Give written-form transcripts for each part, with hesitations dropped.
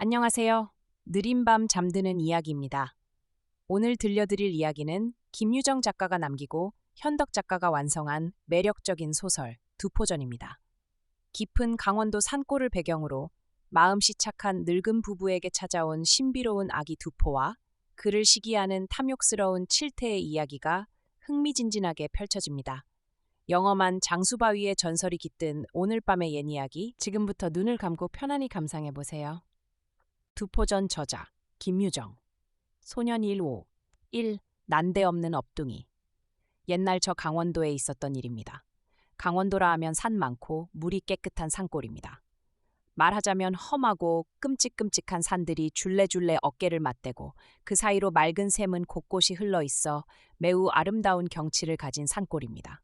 안녕하세요. 느린 밤 잠드는 이야기입니다. 오늘 들려드릴 이야기는 김유정 작가가 남기고 현덕 작가가 완성한 매력적인 소설 두포전입니다. 깊은 강원도 산골을 배경으로 마음씨 착한 늙은 부부에게 찾아온 신비로운 아기 두포와 그를 시기하는 탐욕스러운 칠태의 이야기가 흥미진진하게 펼쳐집니다. 영험한 장수바위의 전설이 깃든 오늘 밤의 옛 이야기, 지금부터 눈을 감고 편안히 감상해보세요. 두포전 저자 김유정. 소년 1호 1. 난데없는 업둥이. 옛날 저 강원도에 있었던 일입니다. 강원도라 하면 산 많고 물이 깨끗한 산골입니다. 말하자면 험하고 끔찍끔찍한 산들이 줄레줄레 어깨를 맞대고 그 사이로 맑은 샘은 곳곳이 흘러 있어 매우 아름다운 경치를 가진 산골입니다.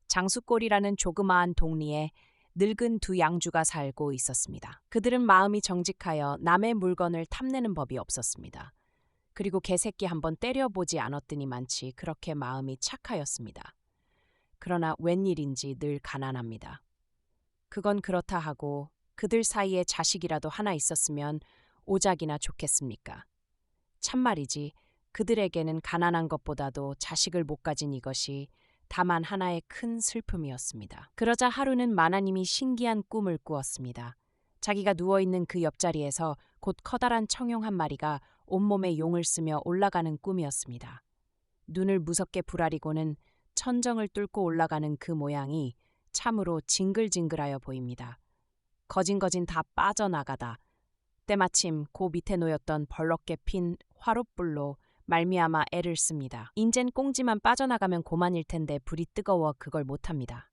장수골이라는 조그마한 동리에 늙은 두 양주가 살고 있었습니다. 그들은 마음이 정직하여 남의 물건을 탐내는 법이 없었습니다. 그리고 개새끼 한번 때려보지 않았더니만치 그렇게 마음이 착하였습니다. 그러나 웬일인지 늘 가난합니다. 그건 그렇다 하고 그들 사이에 자식이라도 하나 있었으면 오작이나 좋겠습니까? 참말이지 그들에게는 가난한 것보다도 자식을 못 가진 이것이 다만 하나의 큰 슬픔이었습니다. 그러자 하루는 마나님이 신기한 꿈을 꾸었습니다. 자기가 누워있는 그 옆자리에서 곧 커다란 청용 한 마리가 온몸에 용을 쓰며 올라가는 꿈이었습니다. 눈을 무섭게 부라리고는 천정을 뚫고 올라가는 그 모양이 참으로 징글징글하여 보입니다. 거진거진 다 빠져나가다 때마침 그 밑에 놓였던 벌겋게 핀 화롯불로 말미암아 애를 씁니다. 인젠 꽁지만 빠져나가면 고만일 텐데 불이 뜨거워 그걸 못합니다.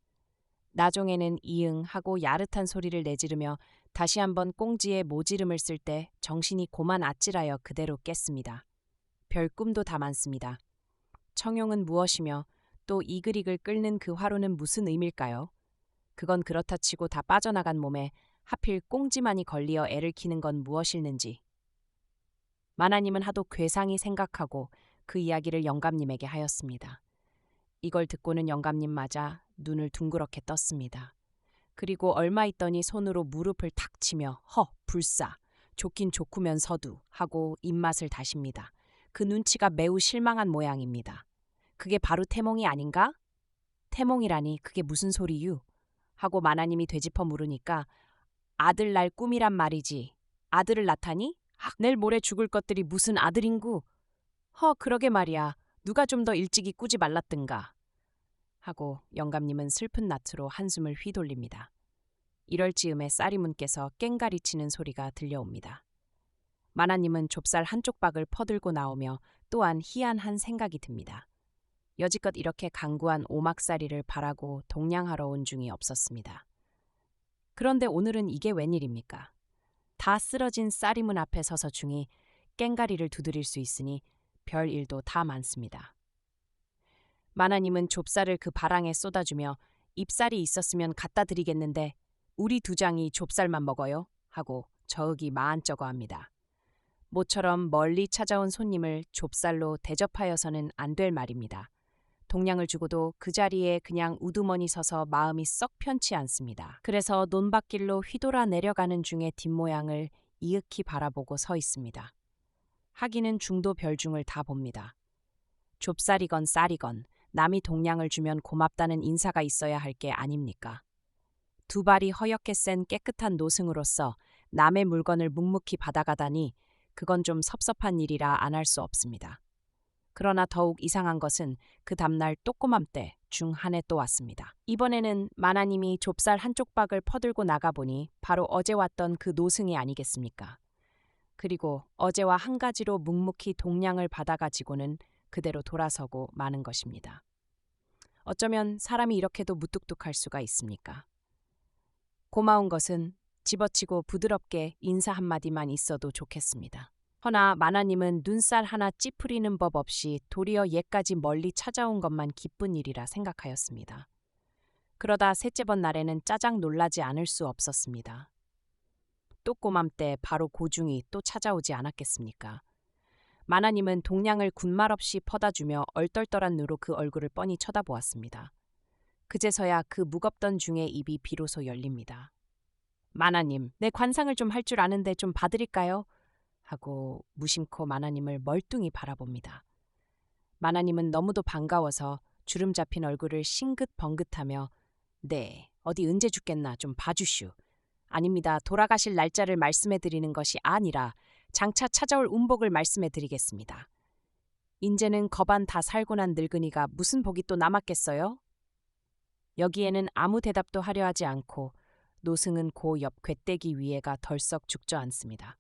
나중에는 이응 하고 야릇한 소리를 내지르며 다시 한번 꽁지에 모지름을 쓸 때 정신이 고만 아찔하여 그대로 깼습니다. 별 꿈도 다 많습니다. 청용은 무엇이며 또 이글이글 끓는 그 화로는 무슨 의미일까요? 그건 그렇다 치고 다 빠져나간 몸에 하필 꽁지만이 걸리어 애를 키는 건 무엇일는지. 마나님은 하도 괴상히 생각하고 그 이야기를 영감님에게 하였습니다. 이걸 듣고는 영감님 맞아 눈을 둥그렇게 떴습니다. 그리고 얼마 있더니 손으로 무릎을 탁 치며 불싸, 좋긴 좋구면서도 하고 입맛을 다십니다. 그 눈치가 매우 실망한 모양입니다. 그게 바로 태몽이 아닌가? 태몽이라니 그게 무슨 소리유? 하고 마나님이 되짚어 물으니까 아들 날 꿈이란 말이지. 아들을 낳다니? 내일 모레 죽을 것들이 무슨 아들인구? 그러게 말이야. 누가 좀 더 일찍이 꾸지 말랐든가. 하고 영감님은 슬픈 낯으로 한숨을 휘돌립니다. 이럴 즈음에 쌀이문께서 깽가리 치는 소리가 들려옵니다. 마나님은 좁쌀 한쪽 박을 퍼들고 나오며 또한 희한한 생각이 듭니다. 여지껏 이렇게 강구한 오막살이를 바라고 동냥하러 온 중이 없었습니다. 그런데 오늘은 이게 웬일입니까? 다 쓰러진 쌀이문 앞에 서서 중이 깽가리를 두드릴 수 있으니 별 일도 다 많습니다. 마나님은 좁쌀을 그 바랑에 쏟아주며 잎쌀이 있었으면 갖다 드리겠는데 우리 두 장이 좁쌀만 먹어요? 하고 저으기 마한쩍어 합니다. 모처럼 멀리 찾아온 손님을 좁쌀로 대접하여서는 안 될 말입니다. 동냥을 주고도 그 자리에 그냥 우두머니 서서 마음이 썩 편치 않습니다. 그래서 논밭길로 휘돌아 내려가는 중에 뒷모양을 이윽히 바라보고 서 있습니다. 하기는 중도 별중을 다 봅니다. 좁쌀이건 쌀이건 남이 동냥을 주면 고맙다는 인사가 있어야 할 게 아닙니까? 두 발이 허옇게 센 깨끗한 노승으로서 남의 물건을 묵묵히 받아가다니 그건 좀 섭섭한 일이라 안 할 수 없습니다. 그러나 더욱 이상한 것은 그 다음날 또꼬맘때 중 한 해 또 왔습니다. 이번에는 마나님이 좁쌀 한쪽 박을 퍼들고 나가보니 바로 어제 왔던 그 노승이 아니겠습니까? 그리고 어제와 한 가지로 묵묵히 동냥을 받아가지고는 그대로 돌아서고 마는 것입니다. 어쩌면 사람이 이렇게도 무뚝뚝할 수가 있습니까? 고마운 것은 집어치고 부드럽게 인사 한마디만 있어도 좋겠습니다. 허나 마나님은 눈살 하나 찌푸리는 법 없이 도리어 얘까지 멀리 찾아온 것만 기쁜 일이라 생각하였습니다. 그러다 셋째 번 날에는 짜장 놀라지 않을 수 없었습니다. 또 꼬맘때 바로 고중이 또 찾아오지 않았겠습니까? 마나님은 동냥을 군말 없이 퍼다주며 얼떨떨한 눈으로 그 얼굴을 뻔히 쳐다보았습니다. 그제서야 그 무겁던 중의 입이 비로소 열립니다. 마나님, 내 관상을 좀 할 줄 아는데 좀 봐드릴까요? 하고 무심코 마나님을 멀뚱히 바라봅니다. 마나님은 너무도 반가워서 주름 잡힌 얼굴을 싱긋벙긋하며 네, 어디 언제 죽겠나 좀 봐주슈. 아닙니다. 돌아가실 날짜를 말씀해 드리는 것이 아니라 장차 찾아올 운복을 말씀해 드리겠습니다. 인제는 거반 다 살고 난 늙은이가 무슨 복이 또 남았겠어요? 여기에는 아무 대답도 하려 하지 않고 노승은 고 옆 괵대기 위에가 덜썩 죽저앉습니다.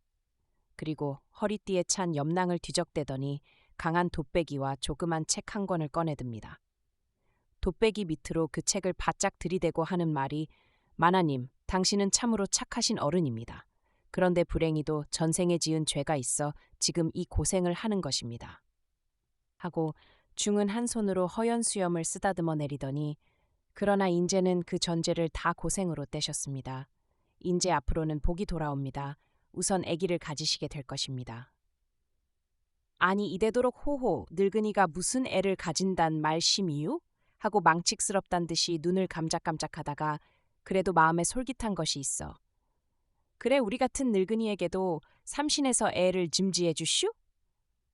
그리고 허리띠에 찬 염낭을 뒤적대더니 강한 돗배기와 조그만 책 한 권을 꺼내듭니다. 돗배기 밑으로 그 책을 바짝 들이대고 하는 말이 마나님, 당신은 참으로 착하신 어른입니다. 그런데 불행히도 전생에 지은 죄가 있어 지금 이 고생을 하는 것입니다. 하고 중은 한 손으로 허연 수염을 쓰다듬어 내리더니 그러나 인제는 그 전죄를 다 고생으로 떼셨습니다. 인제 앞으로는 복이 돌아옵니다. 우선 아기를 가지시게 될 것입니다. 아니 이대도록 호호 늙은이가 무슨 애를 가진단 말씀이유? 하고 망측스럽단 듯이 눈을 깜짝깜짝하다가 그래도 마음에 솔깃한 것이 있어. 그래 우리 같은 늙은이에게도 삼신에서 애를 짐지해 주슈?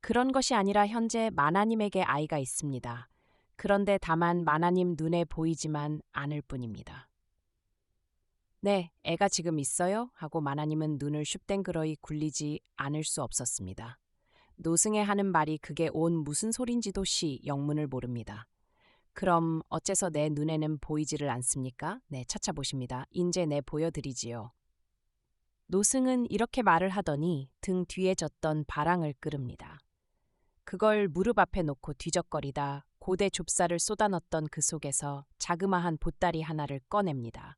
그런 것이 아니라 현재 마나님에게 아이가 있습니다. 그런데 다만 마나님 눈에 보이지만 않을 뿐입니다. 네, 애가 지금 있어요? 하고 마나님은 눈을 슈땡그러이 굴리지 않을 수 없었습니다. 노승에 하는 말이 그게 온 무슨 소린지도 영문을 모릅니다. 그럼 어째서 내 눈에는 보이지를 않습니까? 네, 차차 보십니다. 인제 내 보여드리지요. 노승은 이렇게 말을 하더니 등 뒤에 졌던 바랑을 끄릅니다. 그걸 무릎 앞에 놓고 뒤적거리다 고대 좁쌀을 쏟아넣었던 그 속에서 자그마한 보따리 하나를 꺼냅니다.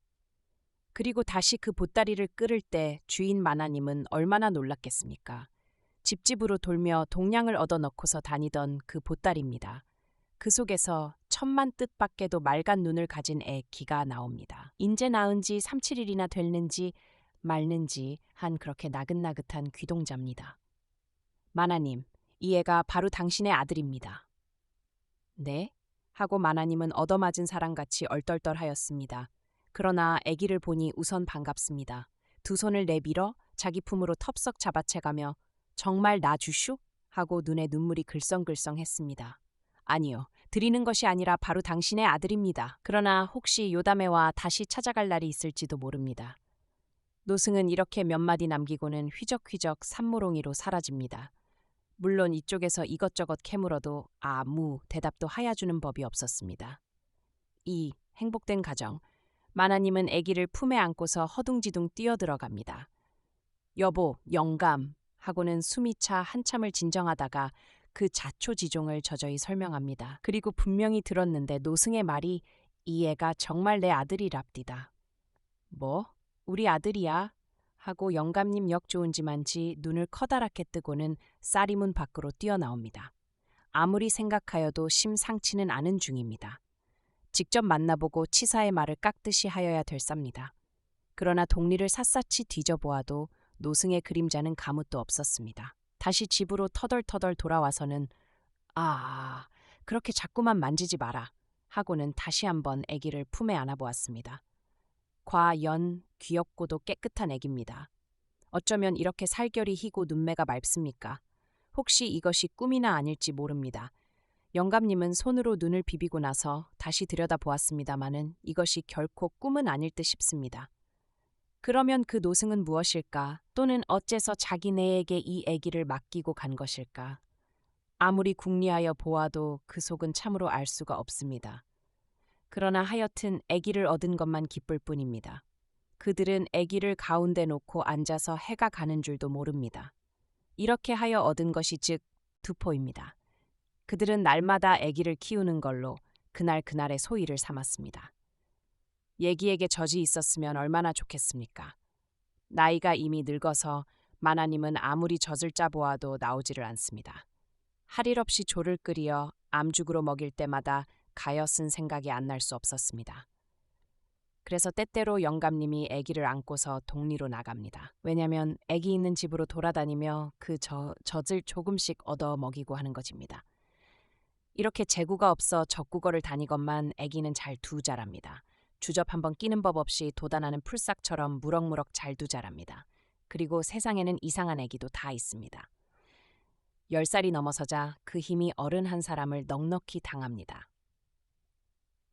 그리고 다시 그 보따리를 끌을 때 주인 마나님은 얼마나 놀랐겠습니까? 집집으로 돌며 동량을 얻어넣고서 다니던 그 보따리입니다. 그 속에서 천만 뜻밖에도 맑은 눈을 가진 애기가 나옵니다. 인제 낳은 지 3, 7일이나 됐는지 말는지 한 그렇게 나긋나긋한 귀동자입니다. 마나님, 이 애가 바로 당신의 아들입니다. 네? 하고 마나님은 얻어맞은 사람같이 얼떨떨하였습니다. 그러나 아기를 보니 우선 반갑습니다. 두 손을 내밀어 자기 품으로 텁썩 잡아채가며 정말 나 주슈? 하고 눈에 눈물이 글썽글썽했습니다. 아니요, 드리는 것이 아니라 바로 당신의 아들입니다. 그러나 혹시 요담에와 다시 찾아갈 날이 있을지도 모릅니다. 노승은 이렇게 몇 마디 남기고는 휘적휘적 산모롱이로 사라집니다. 물론 이쪽에서 이것저것 캐물어도 아무 대답도 하야주는 법이 없었습니다. 이 행복된 가정, 마나님은 아기를 품에 안고서 허둥지둥 뛰어들어갑니다. 여보, 영감 하고는 숨이 차 한참을 진정하다가 그 자초지종을 저저히 설명합니다. 그리고 분명히 들었는데 노승의 말이 이 애가 정말 내 아들이랍디다. 뭐? 우리 아들이야? 하고 영감님 역 좋은지만치 눈을 커다랗게 뜨고는 쌀이문 밖으로 뛰어나옵니다. 아무리 생각하여도 심상치는 않은 중입니다. 직접 만나보고 치사의 말을 깎듯이 하여야 될쌉니다. 그러나 동리를 샅샅이 뒤져보아도 노승의 그림자는 가뭇도 없었습니다. 다시 집으로 터덜터덜 돌아와서는 그렇게 자꾸만 만지지 마라 하고는 다시 한번 아기를 품에 안아보았습니다. 과연 귀엽고도 깨끗한 아기입니다. 어쩌면 이렇게 살결이 희고 눈매가 맑습니까? 혹시 이것이 꿈이나 아닐지 모릅니다. 영감님은 손으로 눈을 비비고 나서 다시 들여다보았습니다마는 이것이 결코 꿈은 아닐 듯 싶습니다. 그러면 그 노승은 무엇일까? 또는 어째서 자기네에게 이 아기를 맡기고 간 것일까? 아무리 궁리하여 보아도 그 속은 참으로 알 수가 없습니다. 그러나 하여튼 아기를 얻은 것만 기쁠 뿐입니다. 그들은 아기를 가운데 놓고 앉아서 해가 가는 줄도 모릅니다. 이렇게 하여 얻은 것이 즉 두포입니다. 그들은 날마다 아기를 키우는 걸로 그날 그날의 소일을 삼았습니다. 얘기에게 젖이 있었으면 얼마나 좋겠습니까? 나이가 이미 늙어서 마나님은 아무리 젖을 짜보아도 나오지를 않습니다. 할 일 없이 조를 끓여 암죽으로 먹일 때마다 가여 쓴 생각이 안 날 수 없었습니다. 그래서 때때로 영감님이 아기를 안고서 동리로 나갑니다. 왜냐면 아기 있는 집으로 돌아다니며 그 젖을 조금씩 얻어 먹이고 하는 것입니다. 이렇게 재구가 없어 젖구걸을 다니건만 아기는 잘 두 자랍니다. 주접 한번 끼는 법 없이 돋아나는 풀싹처럼 무럭무럭 잘도 자랍니다. 그리고 세상에는 이상한 애기도 다 있습니다. 10살이 넘어서자 그 힘이 어른 한 사람을 넉넉히 당합니다.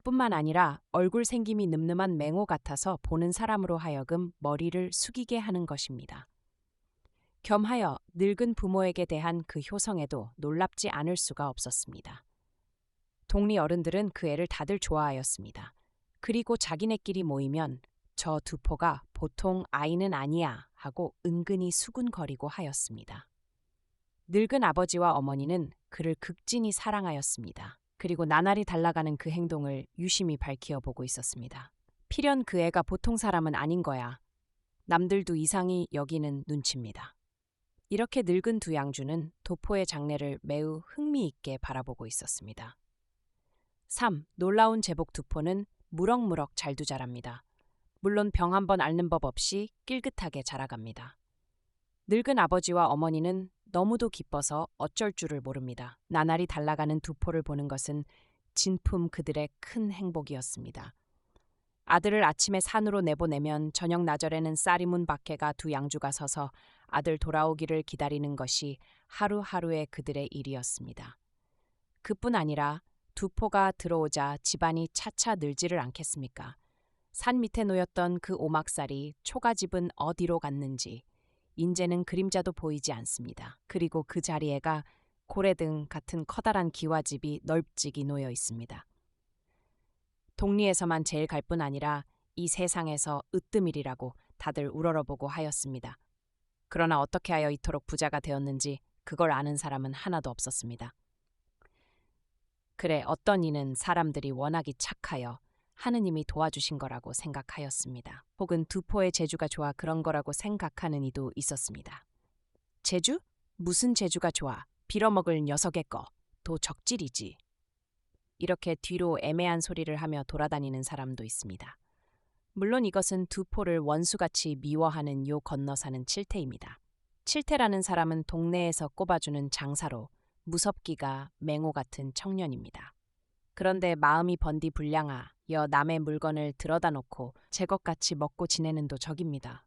뿐만 아니라 얼굴 생김이 늠름한 맹호 같아서 보는 사람으로 하여금 머리를 숙이게 하는 것입니다. 겸하여 늙은 부모에게 대한 그 효성에도 놀랍지 않을 수가 없었습니다. 동리 어른들은 그 애를 다들 좋아하였습니다. 그리고 자기네끼리 모이면 저 두포가 보통 아이는 아니야 하고 은근히 수군거리고 하였습니다. 늙은 아버지와 어머니는 그를 극진히 사랑하였습니다. 그리고 나날이 달라가는 그 행동을 유심히 밝히어 보고 있었습니다. 필연 그 애가 보통 사람은 아닌 거야. 남들도 이상히 여기는 눈치입니다. 이렇게 늙은 두 양주는 도포의 장래를 매우 흥미있게 바라보고 있었습니다. 3. 놀라운 제복 두포는 무럭무럭 잘도 자랍니다. 물론 병 한 번 앓는 법 없이 낄긋하게 자라갑니다. 늙은 아버지와 어머니는 너무도 기뻐서 어쩔 줄을 모릅니다. 나날이 달라가는 두포를 보는 것은 진품 그들의 큰 행복이었습니다. 아들을 아침에 산으로 내보내면 저녁 나절에는 쌀이문 밖에가 두 양주가 서서 아들 돌아오기를 기다리는 것이 하루하루의 그들의 일이었습니다. 그뿐 아니라 두포가 들어오자 집안이 차차 늘지를 않겠습니까? 산 밑에 놓였던 그 오막살이 초가집은 어디로 갔는지 인제는 그림자도 보이지 않습니다. 그리고 그 자리에가 고래등 같은 커다란 기와집이 널찍이 놓여 있습니다. 동리에서만 제일 갈 뿐 아니라 이 세상에서 으뜸이라고 다들 우러러보고 하였습니다. 그러나 어떻게 하여 이토록 부자가 되었는지 그걸 아는 사람은 하나도 없었습니다. 그래, 어떤 이는 사람들이 워낙이 착하여 하느님이 도와주신 거라고 생각하였습니다. 혹은 두포의 재주가 좋아 그런 거라고 생각하는 이도 있었습니다. 재주? 무슨 재주가 좋아? 빌어먹을 녀석의 거. 도 적질이지. 이렇게 뒤로 애매한 소리를 하며 돌아다니는 사람도 있습니다. 물론 이것은 두포를 원수같이 미워하는 요 건너 사는 칠태입니다. 칠태라는 사람은 동네에서 꼽아주는 장사로 무섭기가 맹호 같은 청년입니다. 그런데 마음이 번디 불량하 여 남의 물건을 들어다 놓고 제 것같이 먹고 지내는 도적입니다.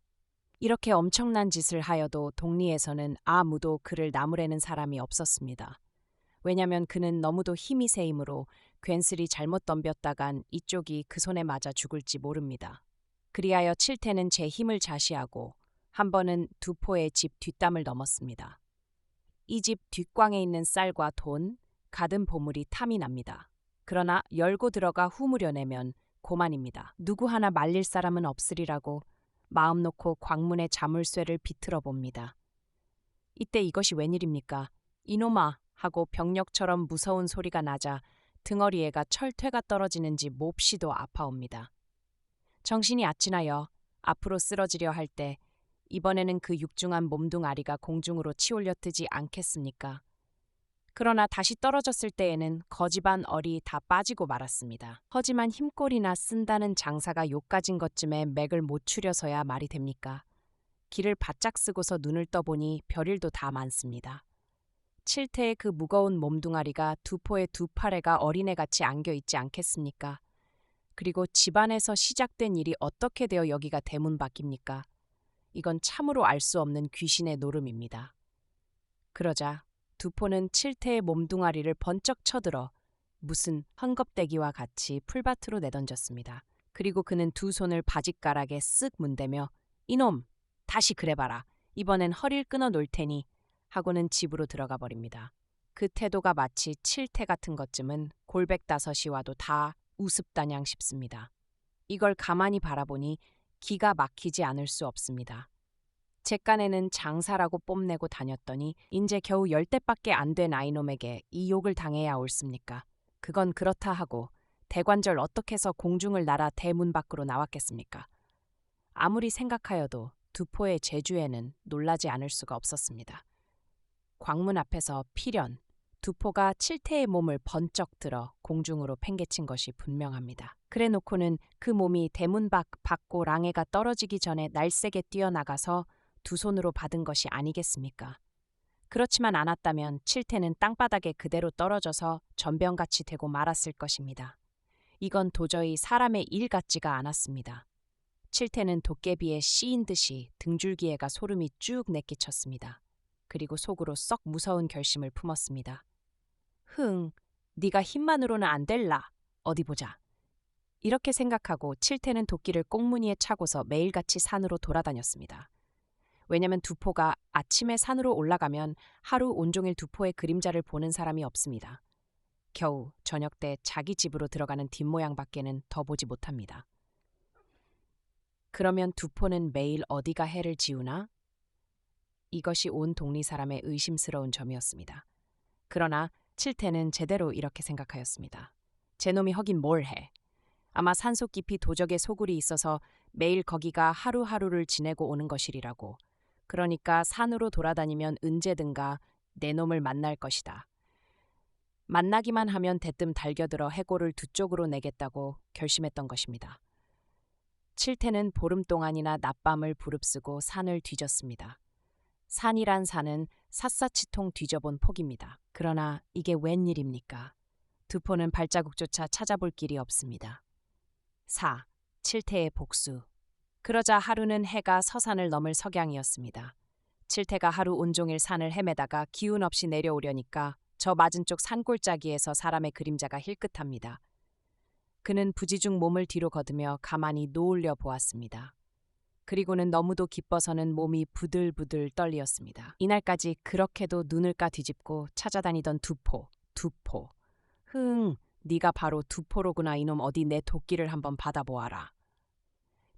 이렇게 엄청난 짓을 하여도 동리에서는 아무도 그를 나무래는 사람이 없었습니다. 왜냐면 그는 너무도 힘이 세이므로 괜스리 잘못 덤볐다간 이쪽이 그 손에 맞아 죽을지 모릅니다. 그리하여 칠태는 제 힘을 자시하고 한 번은 두포의 집 뒷담을 넘었습니다. 이 집 뒷광에 있는 쌀과 돈, 가든 보물이 탐이 납니다. 그러나 열고 들어가 후무려내면 고만입니다. 누구 하나 말릴 사람은 없으리라고 마음 놓고 광문의 자물쇠를 비틀어 봅니다. 이때 이것이 웬일입니까? 이놈아! 하고 병력처럼 무서운 소리가 나자 등어리에가 철퇴가 떨어지는지 몹시도 아파옵니다. 정신이 아찔하여 앞으로 쓰러지려 할 때 이번에는 그 육중한 몸뚱아리가 공중으로 치올려 뜨지 않겠습니까? 그러나 다시 떨어졌을 때에는 거지반 얼이 다 빠지고 말았습니다. 하지만 힘꼴이나 쓴다는 장사가 요까진 것쯤에 맥을 못 추려서야 말이 됩니까? 기를 바짝 쓰고서 눈을 떠보니 별일도 다 많습니다. 칠태의 그 무거운 몸뚱아리가 두포의 두 팔에가 어린애같이 안겨있지 않겠습니까? 그리고 집안에서 시작된 일이 어떻게 되어 여기가 대문 밖입니까? 이건 참으로 알 수 없는 귀신의 노름입니다. 그러자 두포는 칠태의 몸뚱아리를 번쩍 쳐들어 무슨 헝겊대기와 같이 풀밭으로 내던졌습니다. 그리고 그는 두 손을 바짓가락에 쓱 문대며 이놈! 다시 그래봐라. 이번엔 허리를 끊어 놓을 테니 하고는 집으로 들어가 버립니다. 그 태도가 마치 칠태 같은 것쯤은 골백다섯이 와도 다 우습다냥 싶습니다. 이걸 가만히 바라보니 기가 막히지 않을 수 없습니다. 제 깐에는 장사라고 뽐내고 다녔더니 인제 겨우 10대밖에 안 된 아이놈에게 이 욕을 당해야 옳습니까? 그건 그렇다 하고 대관절 어떻게 해서 공중을 날아 대문 밖으로 나왔겠습니까? 아무리 생각하여도 두포의 재주에는 놀라지 않을 수가 없었습니다. 광문 앞에서 필연 두포가 칠태의 몸을 번쩍 들어 공중으로 팽개친 것이 분명합니다. 그래 놓고는 그 몸이 대문 밖 받고 랑해가 떨어지기 전에 날쌔게 뛰어나가서 두 손으로 받은 것이 아니겠습니까? 그렇지만 않았다면 칠태는 땅바닥에 그대로 떨어져서 전병같이 되고 말았을 것입니다. 이건 도저히 사람의 일 같지가 않았습니다. 칠태는 도깨비에 씌인 듯이 등줄기에가 소름이 쭉 내끼쳤습니다. 그리고 속으로 썩 무서운 결심을 품었습니다. 네가 힘만으로는 안 될라. 어디 보자. 이렇게 생각하고 칠태는 도끼를 꽁무니에 차고서 매일같이 산으로 돌아다녔습니다. 왜냐면 두포가 아침에 산으로 올라가면 하루 온종일 두포의 그림자를 보는 사람이 없습니다. 겨우 저녁 때 자기 집으로 들어가는 뒷모양밖에는 더 보지 못합니다. 그러면 두포는 매일 어디가 해를 지우나? 이것이 온 동리 사람의 의심스러운 점이었습니다. 그러나 칠태는 제대로 이렇게 생각하였습니다. 제 놈이 허긴 뭘 해. 아마 산속 깊이 도적의 소굴이 있어서 매일 거기가 하루하루를 지내고 오는 것이리라고. 그러니까 산으로 돌아다니면 언제든가 내 놈을 만날 것이다. 만나기만 하면 대뜸 달겨들어 해골을 두 쪽으로 내겠다고 결심했던 것입니다. 칠태는 보름 동안이나 낮밤을 부릅쓰고 산을 뒤졌습니다. 산이란 산은 샅샅이통 뒤져본 폭입니다. 그러나 이게 웬일입니까? 두포는 발자국조차 찾아볼 길이 없습니다. 4. 칠태의 복수. 그러자 하루는 해가 서산을 넘을 석양이었습니다. 칠태가 하루 온종일 산을 헤매다가 기운 없이 내려오려니까 저 맞은 쪽 산골짜기에서 사람의 그림자가 힐끗합니다. 그는 부지중 몸을 뒤로 거두며 가만히 노을려 보았습니다. 그리고는 너무도 기뻐서는 몸이 부들부들 떨리었습니다. 이날까지 그렇게도 눈을 까 뒤집고 찾아다니던 두포. 네가 바로 두포로구나. 이놈 어디 내 도끼를 한번 받아보아라.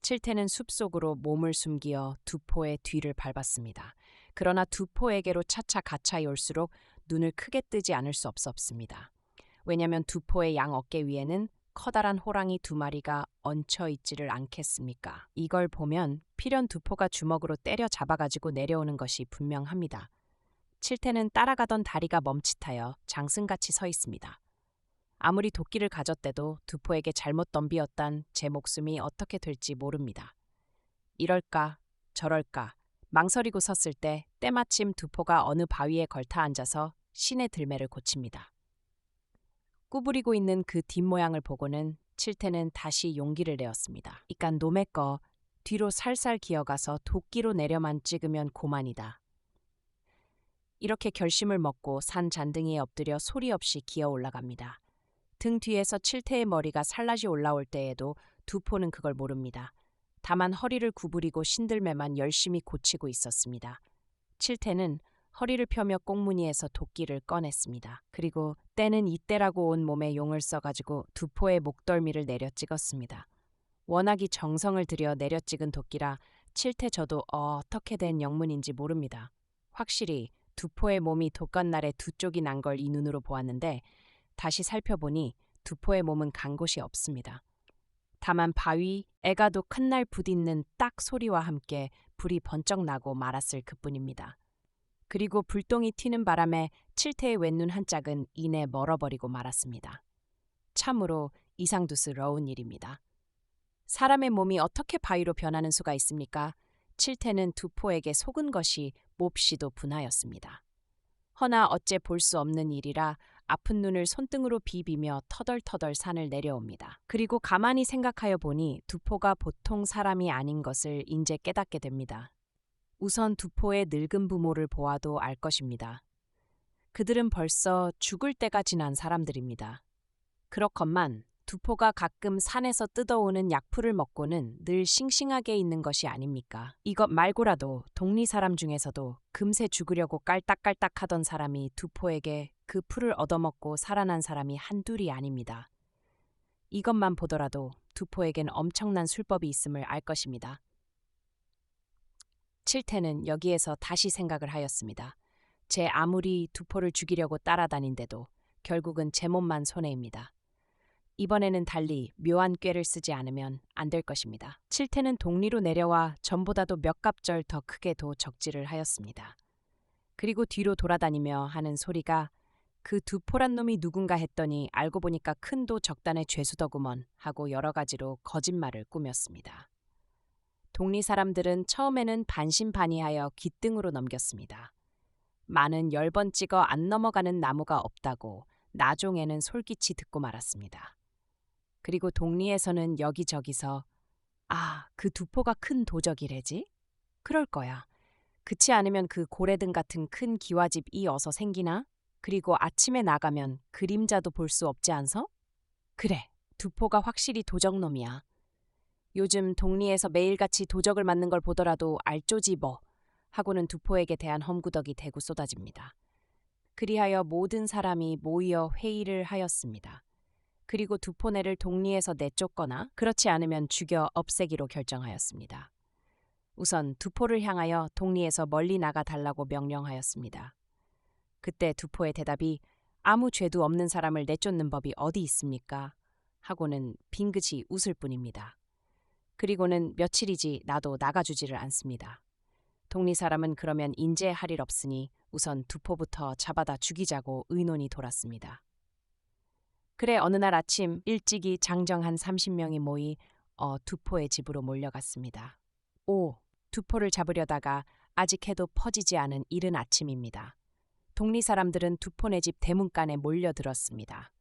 칠태는 숲속으로 몸을 숨기어 두포의 뒤를 밟았습니다. 그러나 두포에게로 차차 가차이 올수록 눈을 크게 뜨지 않을 수 없었습니다. 왜냐하면 두포의 양 어깨 위에는 커다란 호랑이 2마리가 얹혀 있지를 않겠습니까? 이걸 보면 필연 두포가 주먹으로 때려 잡아가지고 내려오는 것이 분명합니다. 칠태는 따라가던 다리가 멈칫하여 장승같이 서 있습니다. 아무리 도끼를 가졌대도 두포에게 잘못 덤비었단 제 목숨이 어떻게 될지 모릅니다. 이럴까 저럴까 망설이고 섰을 때 때마침 두포가 어느 바위에 걸터 앉아서 신의 들매를 고칩니다. 구부리고 있는 그 뒷모양을 보고는 칠태는 다시 용기를 내었습니다. 이깟 놈의 거 뒤로 살살 기어가서 도끼로 내려만 찍으면 고만이다. 이렇게 결심을 먹고 산 잔등이에 엎드려 소리 없이 기어 올라갑니다. 등 뒤에서 칠태의 머리가 살라시 올라올 때에도 두포는 그걸 모릅니다. 다만 허리를 구부리고 신들매만 열심히 고치고 있었습니다. 칠태는 허리를 펴며 꽁무니에서 도끼를 꺼냈습니다. 그리고 때는 이때라고 온 몸에 용을 써가지고 두포의 목덜미를 내려 찍었습니다. 워낙이 정성을 들여 내려 찍은 도끼라 칠태 저도 어떻게 된 영문인지 모릅니다. 확실히 두포의 몸이 돋간날에 두 쪽이 난 걸 이 눈으로 보았는데 다시 살펴보니 두포의 몸은 간 곳이 없습니다. 다만 바위, 애가도 큰 날 부딪는 딱 소리와 함께 불이 번쩍 나고 말았을 그뿐입니다. 그리고 불똥이 튀는 바람에 칠태의 왼눈 한 짝은 이내 멀어버리고 말았습니다. 참으로 이상두스러운 일입니다. 사람의 몸이 어떻게 바위로 변하는 수가 있습니까? 칠태는 두포에게 속은 것이 몹시도 분하였습니다. 허나 어째 볼 수 없는 일이라 아픈 눈을 손등으로 비비며 터덜터덜 산을 내려옵니다. 그리고 가만히 생각하여 보니 두포가 보통 사람이 아닌 것을 인제 깨닫게 됩니다. 우선 두포의 늙은 부모를 보아도 알 것입니다. 그들은 벌써 죽을 때가 지난 사람들입니다. 그렇건만 두포가 가끔 산에서 뜯어오는 약풀을 먹고는 늘 싱싱하게 있는 것이 아닙니까? 이것 말고라도 동리 사람 중에서도 금세 죽으려고 깔딱깔딱 하던 사람이 두포에게 그 풀을 얻어먹고 살아난 사람이 한둘이 아닙니다. 이것만 보더라도 두포에겐 엄청난 술법이 있음을 알 것입니다. 칠태는 여기에서 다시 생각을 하였습니다. 제 아무리 두포를 죽이려고 따라다닌데도 결국은 제 몸만 손해입니다. 이번에는 달리 묘한 꾀를 쓰지 않으면 안 될 것입니다. 칠태는 동리로 내려와 전보다도 몇 갑절 더 크게도 적지를 하였습니다. 그리고 뒤로 돌아다니며 하는 소리가 그 두포란 놈이 누군가 했더니 알고 보니까 큰도 적단의 죄수더구먼 하고 여러 가지로 거짓말을 꾸몄습니다. 동리 사람들은 처음에는 반신반의하여 귓등으로 넘겼습니다. 마는 10번 찍어 안 넘어가는 나무가 없다고 나중에는 솔깃이 듣고 말았습니다. 그리고 동리에서는 여기저기서 아, 그 두포가 큰 도적이래지? 그럴 거야. 그치 않으면 그 고래등 같은 큰 기와집이 어서 생기나? 그리고 아침에 나가면 그림자도 볼 수 없지 않서? 그래, 두포가 확실히 도적놈이야. 요즘 동리에서 매일같이 도적을 맞는 걸 보더라도 알조지 뭐 하고는 두포에게 대한 험구덕이 대고 쏟아집니다. 그리하여 모든 사람이 모여 회의를 하였습니다. 그리고 두포네를 동리에서 내쫓거나 그렇지 않으면 죽여 없애기로 결정하였습니다. 우선 두포를 향하여 동리에서 멀리 나가 달라고 명령하였습니다. 그때 두포의 대답이 아무 죄도 없는 사람을 내쫓는 법이 어디 있습니까? 하고는 빙긋이 웃을 뿐입니다. 그리고는 며칠이지 나도 나가주지를 않습니다. 동리 사람은 그러면 인제할 일 없으니 우선 두포부터 잡아다 죽이자고 의논이 돌았습니다. 그래 어느 날 아침 일찍이 장정 한 30명이 모이 두포의 집으로 몰려갔습니다. 오, 두포를 잡으려다가 아직 해도 퍼지지 않은 이른 아침입니다. 동리 사람들은 두포네 집 대문간에 몰려들었습니다.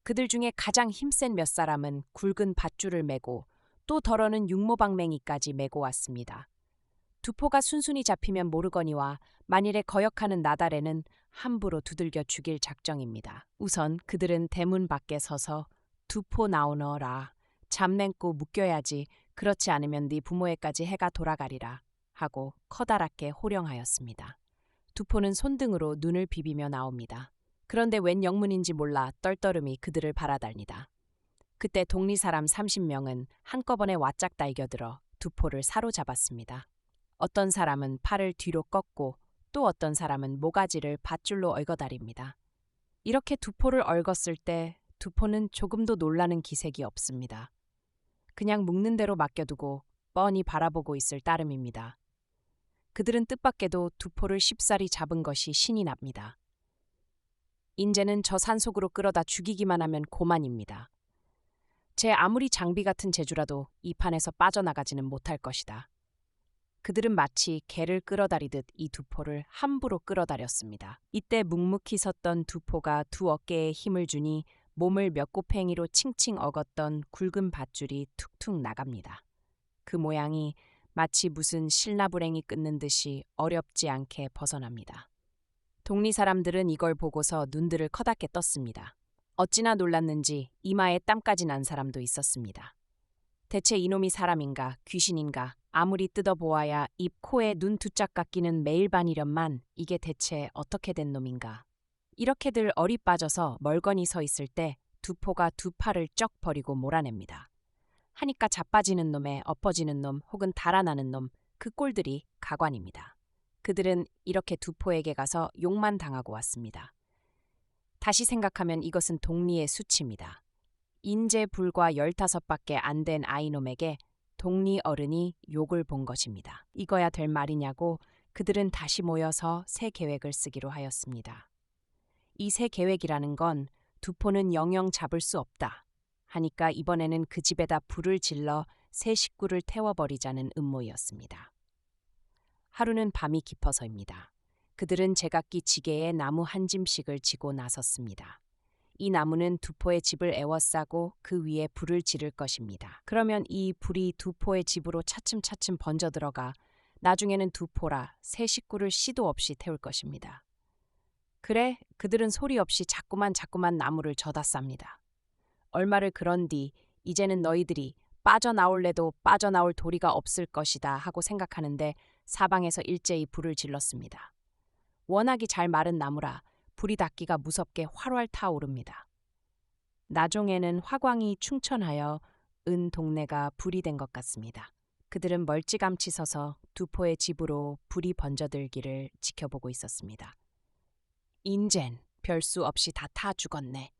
그들 중에 가장 힘센 몇 사람은 굵은 밧줄을 메고 또 덜어는 육모방맹이까지 메고 왔습니다. 두포가 순순히 잡히면 모르거니와 만일에 거역하는 나달에는 함부로 두들겨 죽일 작정입니다. 우선 그들은 대문 밖에 서서 두포 나오너라 잡냉고 묶여야지 그렇지 않으면 네 부모에까지 해가 돌아가리라 하고 커다랗게 호령하였습니다. 두포는 손등으로 눈을 비비며 나옵니다. 그런데 웬 영문인지 몰라 떨떠름이 그들을 바라답니다. 그때 동리 사람 30명은 한꺼번에 와짝 달겨들어 두포를 사로잡았습니다. 어떤 사람은 팔을 뒤로 꺾고 또 어떤 사람은 모가지를 밧줄로 얽어다립니다. 이렇게 두포를 얽었을 때 두포는 조금도 놀라는 기색이 없습니다. 그냥 묶는 대로 맡겨두고 뻔히 바라보고 있을 따름입니다. 그들은 뜻밖에도 두포를 쉽사리 잡은 것이 신이 납니다. 인제는 저 산속으로 끌어다 죽이기만 하면 고만입니다. 제 아무리 장비 같은 재주라도 이 판에서 빠져나가지는 못할 것이다. 그들은 마치 개를 끌어다리듯 이 두포를 함부로 끌어다렸습니다. 이때 묵묵히 섰던 두포가 두 어깨에 힘을 주니 몸을 몇 곱팽이로 칭칭 얽었던 굵은 밧줄이 툭툭 나갑니다. 그 모양이 마치 무슨 실나불행이 끊는 듯이 어렵지 않게 벗어납니다. 동리 사람들은 이걸 보고서 눈들을 커다랗게 떴습니다. 어찌나 놀랐는지 이마에 땀까지 난 사람도 있었습니다. 대체 이놈이 사람인가 귀신인가 아무리 뜯어보아야 입, 코에 눈 두 짝 깎이는 매일반이련만 이게 대체 어떻게 된 놈인가. 이렇게들 얼이 빠져서 멀거니 서 있을 때 두포가 두 팔을 쩍 버리고 몰아냅니다. 하니까 자빠지는 놈에 엎어지는 놈 혹은 달아나는 놈 그 꼴들이 가관입니다. 그들은 이렇게 두포에게 가서 욕만 당하고 왔습니다. 다시 생각하면 이것은 동리의 수치입니다. 인제 불과 15밖에 안 된 아이놈에게 동리 어른이 욕을 본 것입니다. 이거야 될 말이냐고 그들은 다시 모여서 새 계획을 쓰기로 하였습니다. 이 새 계획이라는 건 두포는 영영 잡을 수 없다 하니까 이번에는 그 집에다 불을 질러 새 식구를 태워버리자는 음모였습니다. 하루는 밤이 깊어서입니다. 그들은 제각기 지게에 나무 한 짐씩을 지고 나섰습니다. 이 나무는 두포의 집을 에워싸고 그 위에 불을 지를 것입니다. 그러면 이 불이 두포의 집으로 차츰차츰 번져 들어가 나중에는 두포라 새 식구를 시도 없이 태울 것입니다. 그래, 그들은 소리 없이 자꾸만 나무를 져다 쌉니다. 얼마를 그런 뒤 이제는 너희들이 빠져나올래도 빠져나올 도리가 없을 것이다 하고 생각하는데 사방에서 일제히 불을 질렀습니다. 워낙이 잘 마른 나무라 불이 닿기가 무섭게 활활 타오릅니다. 나중에는 화광이 충천하여 은 동네가 불이 된 것 같습니다. 그들은 멀찌감치 서서 두포의 집으로 불이 번져들기를 지켜보고 있었습니다. 인젠 별수 없이 다 타 죽었네.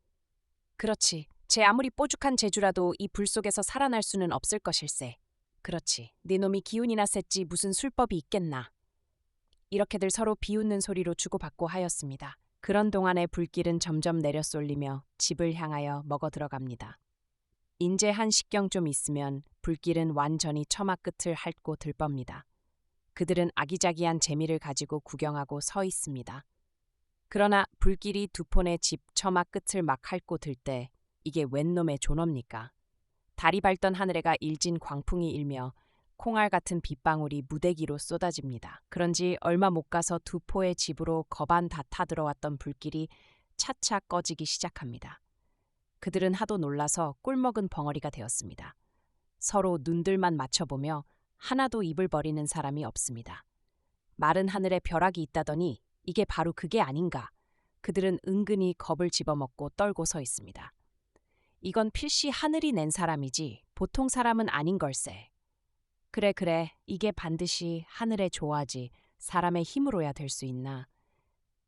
그렇지, 제 아무리 뽀죽한 재주라도 이 불 속에서 살아날 수는 없을 것일세. 그렇지, 네 놈이 기운이나 셌지 무슨 술법이 있겠나. 이렇게들 서로 비웃는 소리로 주고받고 하였습니다. 그런 동안에 불길은 점점 내려 쏠리며 집을 향하여 먹어 들어갑니다. 인제 한 식경 좀 있으면 불길은 완전히 처마 끝을 핥고 들멉니다. 그들은 아기자기한 재미를 가지고 구경하고 서 있습니다. 그러나 불길이 두포네 집 처마 끝을 막 핥고 들 때 이게 웬 놈의 존엄니까? 달이 밝던 하늘에가 일진 광풍이 일며 콩알 같은 빗방울이 무대기로 쏟아집니다. 그런지 얼마 못 가서 두포의 집으로 거반 다 타들어왔던 불길이 차차 꺼지기 시작합니다. 그들은 하도 놀라서 꿀먹은 벙어리가 되었습니다. 서로 눈들만 맞춰보며 하나도 입을 버리는 사람이 없습니다. 마른 하늘에 벼락이 있다더니 이게 바로 그게 아닌가. 그들은 은근히 겁을 집어먹고 떨고 서 있습니다. 이건 필시 하늘이 낸 사람이지 보통 사람은 아닌 걸세. 그래, 이게 반드시 하늘의 조화지 사람의 힘으로야 될 수 있나.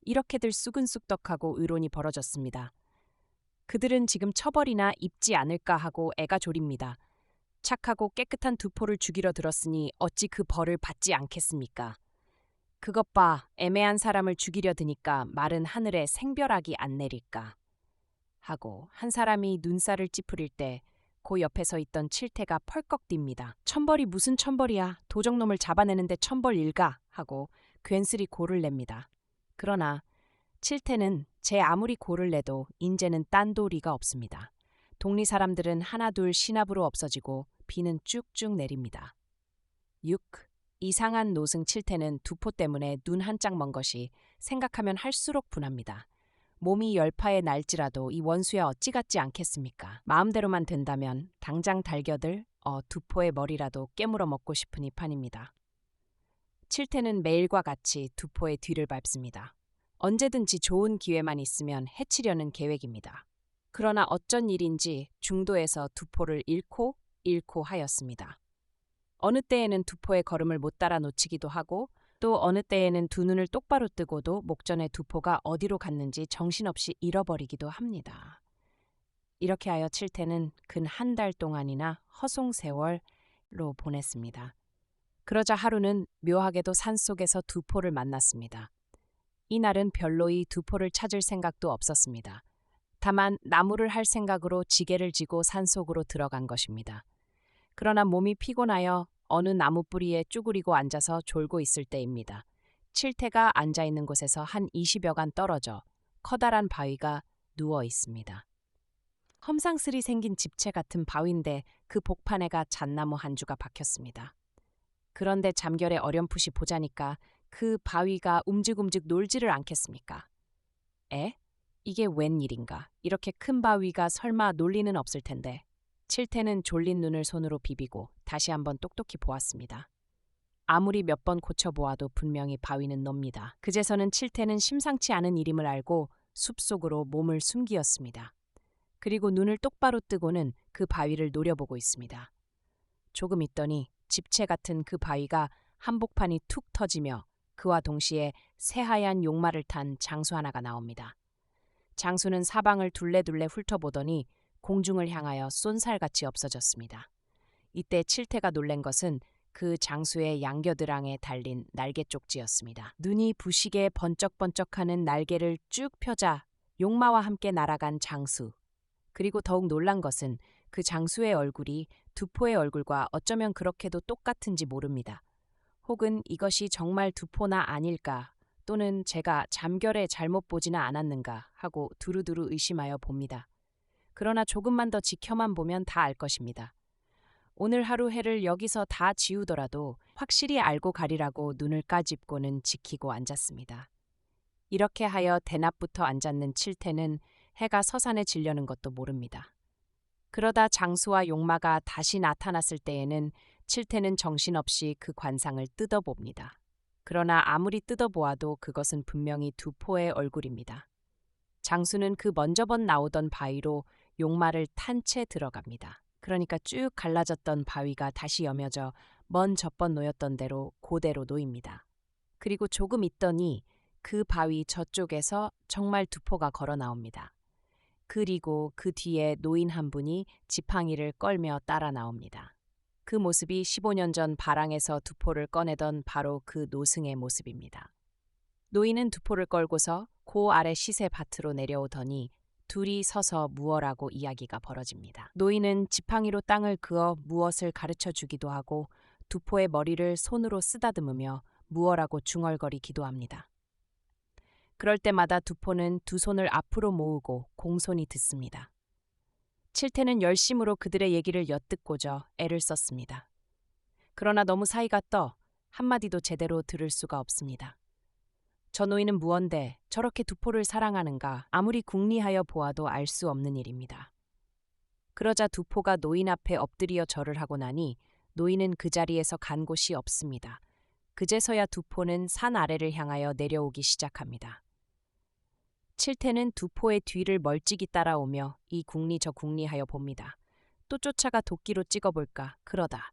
이렇게들 쑥은쑥덕하고 의론이 벌어졌습니다. 그들은 지금 처벌이나 입지 않을까 하고 애가 졸입니다. 착하고 깨끗한 두포를 죽이러 들었으니 어찌 그 벌을 받지 않겠습니까? 그것 봐, 애매한 사람을 죽이려 드니까 마른 하늘에 생벼락이 안 내릴까. 하고 한 사람이 눈살을 찌푸릴 때 그 옆에 서 있던 칠태가 펄꺽 뜁니다. 천벌이 무슨 천벌이야. 도적놈을 잡아내는데 천벌 일가 하고 괜스리 고를 냅니다. 그러나 칠태는 제 아무리 고를 내도 인제는 딴도 리가 없습니다. 동리 사람들은 하나둘 신압으로 없어지고 비는 쭉쭉 내립니다. 6. 이상한 노승 칠태는 두포 때문에 눈 한짝 먼 것이 생각하면 할수록 분합니다. 몸이 열파에 날지라도 이 원수야 어찌 같지 않겠습니까? 마음대로만 된다면 당장 달겨들 두포의 머리라도 깨물어 먹고 싶은 이 판입니다. 칠태는 매일과 같이 두포의 뒤를 밟습니다. 언제든지 좋은 기회만 있으면 해치려는 계획입니다. 그러나 어쩐 일인지 중도에서 두포를 잃고 하였습니다. 어느 때에는 두포의 걸음을 못 따라 놓치기도 하고 또 어느 때에는 두 눈을 똑바로 뜨고도 목전에 두포가 어디로 갔는지 정신없이 잃어버리기도 합니다. 이렇게 하여 칠태는 근 한 달 동안이나 허송세월로 보냈습니다. 그러자 하루는 묘하게도 산속에서 두포를 만났습니다. 이날은 별로이 두포를 찾을 생각도 없었습니다. 다만 나무를 할 생각으로 지게를 지고 산속으로 들어간 것입니다. 그러나 몸이 피곤하여 어느 나무 뿌리에 쭈그리고 앉아서 졸고 있을 때입니다. 칠태가 앉아있는 곳에서 한 20여간 떨어져 커다란 바위가 누워 있습니다. 험상스리 생긴 집채 같은 바위인데 그 복판에가 잣나무 한 주가 박혔습니다. 그런데 잠결에 어렴풋이 보자니까 그 바위가 움직움직 놀지를 않겠습니까? 이게 웬일인가? 이렇게 큰 바위가 설마 놀리는 없을 텐데. 칠태는 졸린 눈을 손으로 비비고 다시 한번 똑똑히 보았습니다. 아무리 몇 번 고쳐보아도 분명히 바위는 놉니다. 그제서는 칠태는 심상치 않은 일임을 알고 숲속으로 몸을 숨기었습니다. 그리고 눈을 똑바로 뜨고는 그 바위를 노려보고 있습니다. 조금 있더니 집채 같은 그 바위가 한복판이 툭 터지며 그와 동시에 새하얀 용마를 탄 장수 하나가 나옵니다. 장수는 사방을 둘레둘레 훑어보더니 공중을 향하여 쏜살같이 없어졌습니다. 이때 칠태가 놀란 것은 그 장수의 양겨드랑에 달린 날개 쪽지였습니다. 눈이 부시게 번쩍번쩍하는 날개를 쭉 펴자 용마와 함께 날아간 장수. 그리고 더욱 놀란 것은 그 장수의 얼굴이 두포의 얼굴과 어쩌면 그렇게도 똑같은지 모릅니다. 혹은 이것이 정말 두포나 아닐까 또는 제가 잠결에 잘못 보지나 않았는가 하고 두루두루 의심하여 봅니다. 그러나 조금만 더 지켜만 보면 다 알 것입니다. 오늘 하루 해를 여기서 다 지우더라도 확실히 알고 가리라고 눈을 까짓고는 지키고 앉았습니다. 이렇게 하여 대낮부터 앉았는 칠태는 해가 서산에 지려는 것도 모릅니다. 그러다 장수와 용마가 다시 나타났을 때에는 칠태는 정신없이 그 관상을 뜯어봅니다. 그러나 아무리 뜯어보아도 그것은 분명히 두포의 얼굴입니다. 장수는 그 먼저 번 나오던 바위로 용마를 탄 채 들어갑니다. 그러니까 쭉 갈라졌던 바위가 다시 여며져 먼 젖번 놓였던 대로 그대로 놓입니다. 그리고 조금 있더니 그 바위 저쪽에서 정말 두포가 걸어 나옵니다. 그리고 그 뒤에 노인 한 분이 지팡이를 끌며 따라 나옵니다. 그 모습이 15년 전 바랑에서 두포를 꺼내던 바로 그 노승의 모습입니다. 노인은 두포를 끌고서 고 아래 시세 밭으로 내려오더니 둘이 서서 무어라고 이야기가 벌어집니다. 노인은 지팡이로 땅을 그어 무엇을 가르쳐 주기도 하고 두포의 머리를 손으로 쓰다듬으며 무어라고 중얼거리기도 합니다. 그럴 때마다 두포는 두 손을 앞으로 모으고 공손히 듣습니다. 칠태는 열심으로 그들의 얘기를 엿듣고저 애를 썼습니다. 그러나 너무 사이가 떠 한마디도 제대로 들을 수가 없습니다. 저 노인은 무언데 저렇게 두포를 사랑하는가 아무리 궁리하여 보아도 알 수 없는 일입니다. 그러자 두포가 노인 앞에 엎드려 절을 하고 나니 노인은 그 자리에서 간 곳이 없습니다. 그제서야 두포는 산 아래를 향하여 내려오기 시작합니다. 칠태는 두포의 뒤를 멀찍이 따라오며 이 궁리 저 궁리하여 봅니다. 또 쫓아가 도끼로 찍어볼까 그러다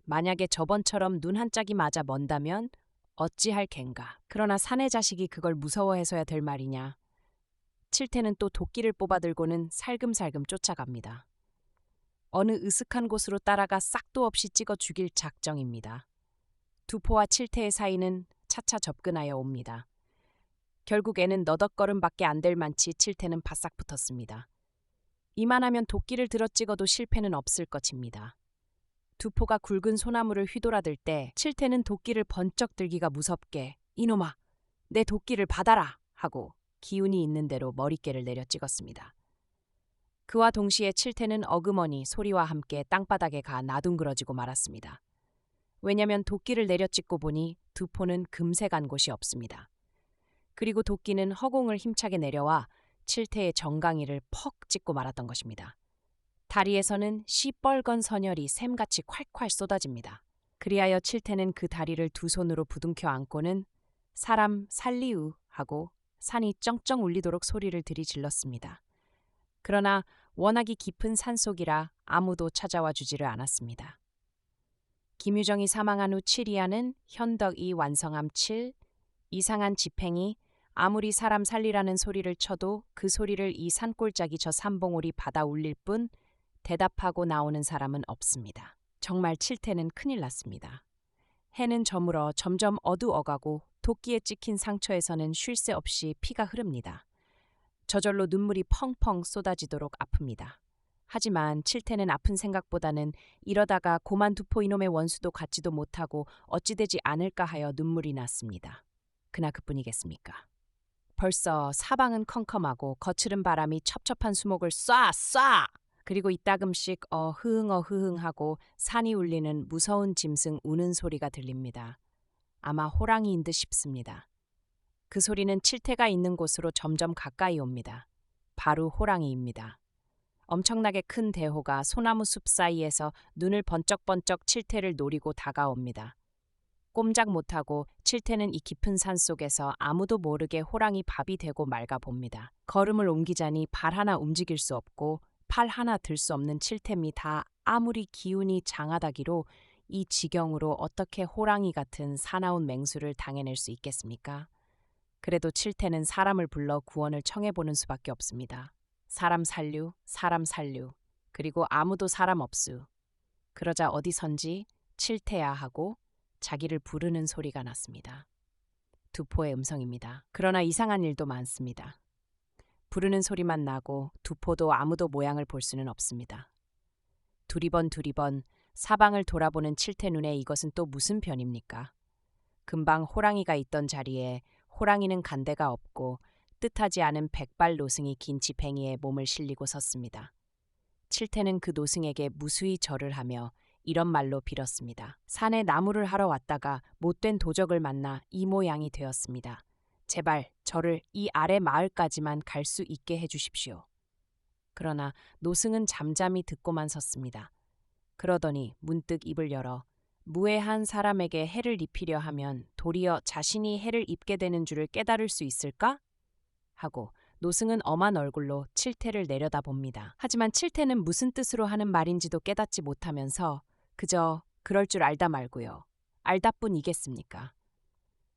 만약에 저번처럼 눈 한 짝이 맞아 먼다면 어찌할 겐가. 그러나 사내 자식이 그걸 무서워해서야 될 말이냐. 칠태는 또 도끼를 뽑아들고는 살금살금 쫓아갑니다. 어느 으슥한 곳으로 따라가 싹도 없이 찍어 죽일 작정입니다. 두포와 칠태의 사이는 차차 접근하여 옵니다. 결국 애는 너덕걸음밖에 안 될 만치 칠태는 바싹 붙었습니다. 이만하면 도끼를 들어 찍어도 실패는 없을 것입니다. 두포가 굵은 소나무를 휘돌아들 때 칠태는 도끼를 번쩍 들기가 무섭게 이놈아 내 도끼를 받아라 하고 기운이 있는 대로 머릿개를 내려 찍었습니다. 그와 동시에 칠태는 어그머니 소리와 함께 땅바닥에 가 나둥그러지고 말았습니다. 왜냐면 도끼를 내려 찍고 보니 두포는 금세 간 곳이 없습니다. 그리고 도끼는 허공을 힘차게 내려와 칠태의 정강이를 퍽 찍고 말았던 것입니다. 다리에서는 시뻘건 선혈이 샘같이 콸콸 쏟아집니다. 그리하여 칠태는 그 다리를 두 손으로 부둥켜 안고는 사람 살리우 하고 산이 쩡쩡 울리도록 소리를 들이질렀습니다. 그러나 워낙이 깊은 산속이라 아무도 찾아와 주지를 않았습니다. 김유정이 사망한 후 7이하는 현덕이 완성함 7, 이상한 집행이 아무리 사람 살리라는 소리를 쳐도 그 소리를 이 산골짜기 저 삼봉우리 받아 울릴 뿐 대답하고 나오는 사람은 없습니다. 정말 칠태는 큰일 났습니다. 해는 저물어 점점 어두워가고 도끼에 찍힌 상처에서는 쉴 새 없이 피가 흐릅니다. 저절로 눈물이 펑펑 쏟아지도록 아픕니다. 하지만 칠태는 아픈 생각보다는 이러다가 고만 두포 이놈의 원수도 갖지도 못하고 어찌 되지 않을까 하여 눈물이 났습니다. 그나 그뿐이겠습니까? 벌써 사방은 컴컴하고 거칠은 바람이 첩첩한 수목을 쏴! 그리고 이따금씩 어흐흥 하고 산이 울리는 무서운 짐승 우는 소리가 들립니다. 아마 호랑이인 듯 싶습니다. 그 소리는 칠태가 있는 곳으로 점점 가까이 옵니다. 바로 호랑이입니다. 엄청나게 큰 대호가 소나무 숲 사이에서 눈을 번쩍번쩍 칠태를 노리고 다가옵니다. 꼼짝 못하고 칠태는 이 깊은 산 속에서 아무도 모르게 호랑이 밥이 되고 말가 봅니다. 걸음을 옮기자니 발 하나 움직일 수 없고 팔 하나 들 수 없는 칠태미 다 아무리 기운이 장하다기로 이 지경으로 어떻게 호랑이 같은 사나운 맹수를 당해낼 수 있겠습니까? 그래도 칠태는 사람을 불러 구원을 청해보는 수밖에 없습니다. 사람 살류, 그리고 아무도 사람 없수. 그러자 어디선지 칠태야 하고 자기를 부르는 소리가 났습니다. 두포의 음성입니다. 그러나 이상한 일도 많습니다. 부르는 소리만 나고 두포도 아무도 모양을 볼 수는 없습니다. 두리번 사방을 돌아보는 칠태 눈에 이것은 또 무슨 변입니까? 금방 호랑이가 있던 자리에 호랑이는 간 데가 없고 뜻하지 않은 백발 노승이 긴 지팽이에 몸을 실리고 섰습니다. 칠태는 그 노승에게 무수히 절을 하며 이런 말로 빌었습니다. 산에 나무를 하러 왔다가 못된 도적을 만나 이 모양이 되었습니다. 제발 저를 이 아래 마을까지만 갈 수 있게 해주십시오. 그러나 노승은 잠잠히 듣고만 섰습니다. 그러더니 문득 입을 열어 무해한 사람에게 해를 입히려 하면 도리어 자신이 해를 입게 되는 줄을 깨달을 수 있을까? 하고 노승은 엄한 얼굴로 칠태를 내려다봅니다. 하지만 칠태는 무슨 뜻으로 하는 말인지도 깨닫지 못하면서 그저 그럴 줄 알다 말고요. 알다뿐이겠습니까?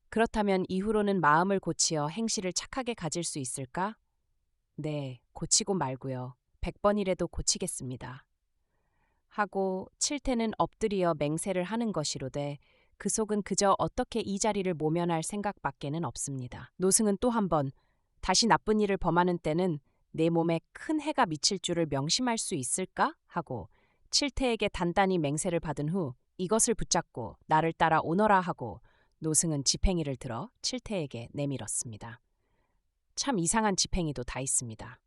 그렇다면 이후로는 마음을 고치어 행실을 착하게 가질 수 있을까? 네, 고치고 말고요. 100번이라도 고치겠습니다. 하고 칠태는 엎드려 맹세를 하는 것이로되 그 속은 그저 어떻게 이 자리를 모면할 생각밖에는 없습니다. 노승은 또 한 번 다시 나쁜 일을 범하는 때는 내 몸에 큰 해가 미칠 줄을 명심할 수 있을까? 하고 칠태에게 단단히 맹세를 받은 후 이것을 붙잡고 나를 따라 오너라 하고 노승은 지팽이를 들어 칠태에게 내밀었습니다. 참 이상한 지팽이도 다 있습니다.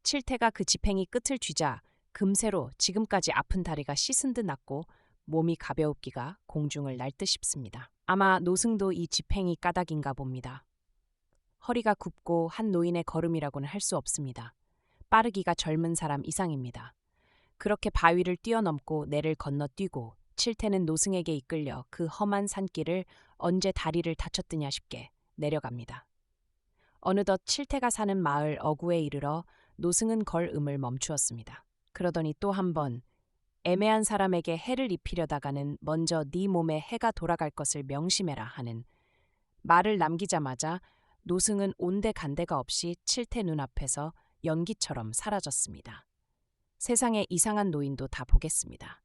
칠태가 그 지팽이 끝을 쥐자 금세로 지금까지 아픈 다리가 씻은 듯 났고 몸이 가벼웁기가 공중을 날 듯 싶습니다. 아마 노승도 이 집행이 까닭인가 봅니다. 허리가 굽고 한 노인의 걸음이라고는 할 수 없습니다. 빠르기가 젊은 사람 이상입니다. 그렇게 바위를 뛰어넘고 내를 건너뛰고 칠태는 노승에게 이끌려 그 험한 산길을 언제 다리를 다쳤더냐 싶게 내려갑니다. 어느덧 칠태가 사는 마을 어구에 이르러 노승은 걸음을 멈추었습니다. 그러더니 또 한 번 애매한 사람에게 해를 입히려다가는 먼저 네 몸에 해가 돌아갈 것을 명심해라 하는 말을 남기자마자 노승은 온데간데가 없이 칠태 눈앞에서 연기처럼 사라졌습니다. 세상에 이상한 노인도 다 보겠습니다.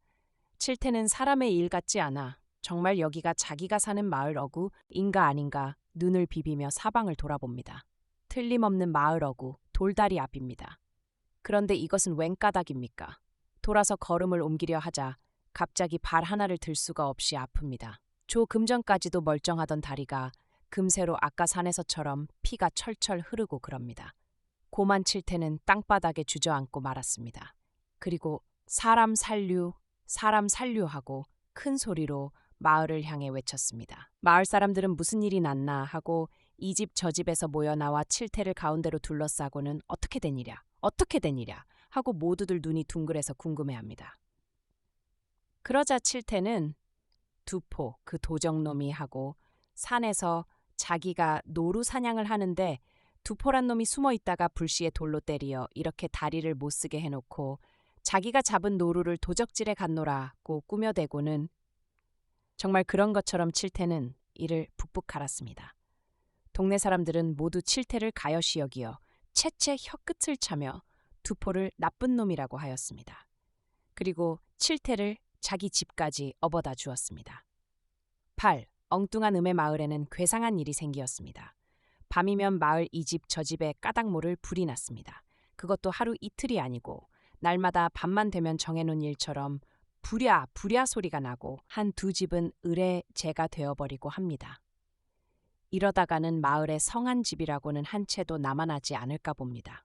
칠태는 사람의 일 같지 않아 정말 여기가 자기가 사는 마을 어구인가 아닌가 눈을 비비며 사방을 돌아봅니다. 틀림없는 마을 어구 돌다리 앞입니다. 그런데 이것은 웬 까닭입니까? 돌아서 걸음을 옮기려 하자 갑자기 발 하나를 들 수가 없이 아픕니다. 금전까지도 멀쩡하던 다리가 금세로 아까 산에서처럼 피가 철철 흐르고 그럽니다. 고만 칠태는 땅바닥에 주저앉고 말았습니다. 그리고 사람 살류 하고 큰 소리로 마을을 향해 외쳤습니다. 마을 사람들은 무슨 일이 났나 하고 이 집 저 집에서 모여 나와 칠태를 가운데로 둘러싸고는 어떻게 된 일이야 하고 모두들 눈이 둥글해서 궁금해합니다. 그러자 칠태는 두포 그 도적놈이 하고 산에서 자기가 노루 사냥을 하는데 두포란 놈이 숨어 있다가 불시에 돌로 때리어 이렇게 다리를 못 쓰게 해놓고 자기가 잡은 노루를 도적질에 갔노라고 꾸며대고는 정말 그런 것처럼 칠태는 이를 북북 갈았습니다. 동네 사람들은 모두 칠태를 가여시 여기어 채채 혀끝을 차며 두포를 나쁜 놈이라고 하였습니다. 그리고 칠태를 자기 집까지 업어다 주었습니다. 8. 엉뚱한 음의 마을에는 괴상한 일이 생기었습니다. 밤이면 마을 이 집 저 집에 까닭 모를 불이 났습니다. 그것도 하루 이틀이 아니고 날마다 밤만 되면 정해놓은 일처럼 부랴 소리가 나고 한 두 집은 을의 재가 되어버리고 합니다. 이러다가는 마을에 성한 집이라고는 한 채도 남아나지 않을까 봅니다.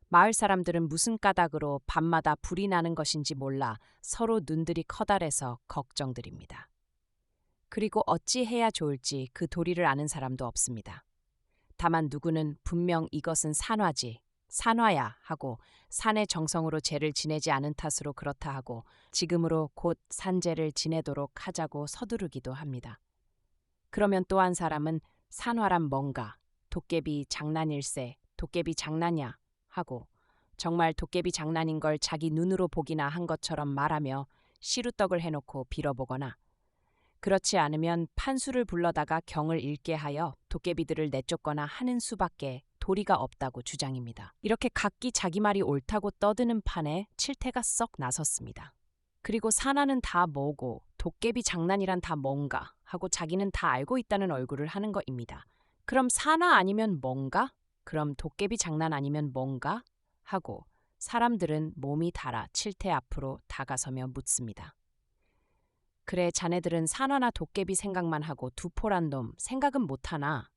마을 사람들은 무슨 까닭으로 밤마다 불이 나는 것인지 몰라 서로 눈들이 커달해서 걱정드립니다. 그리고 어찌 해야 좋을지 그 도리를 아는 사람도 없습니다. 다만 누구는 분명 이것은 산화야 하고 산의 정성으로 제를 지내지 않은 탓으로 그렇다 하고 지금으로 곧 산제를 지내도록 하자고 서두르기도 합니다. 그러면 또 한 사람은 산화란 뭔가, 도깨비 장난일세, 도깨비 장난이야 하고 정말 도깨비 장난인 걸 자기 눈으로 보기나 한 것처럼 말하며 시루떡을 해놓고 빌어보거나 그렇지 않으면 판수를 불러다가 경을 읽게 하여 도깨비들을 내쫓거나 하는 수밖에 도리가 없다고 주장입니다. 이렇게 각기 자기 말이 옳다고 떠드는 판에 칠태가 썩 나섰습니다. 그리고 산화는 다 뭐고 도깨비 장난이란 다 뭔가 하고 자기는 다 알고 있다는 얼굴을 하는 것입니다. 그럼 산화 아니면 뭔가? 그럼 도깨비 장난 아니면 뭔가? 하고 사람들은 몸이 달아 칠태 앞으로 다가서며 묻습니다. 그래 자네들은 산화나 도깨비 생각만 하고 두포란 놈 생각은 못하나?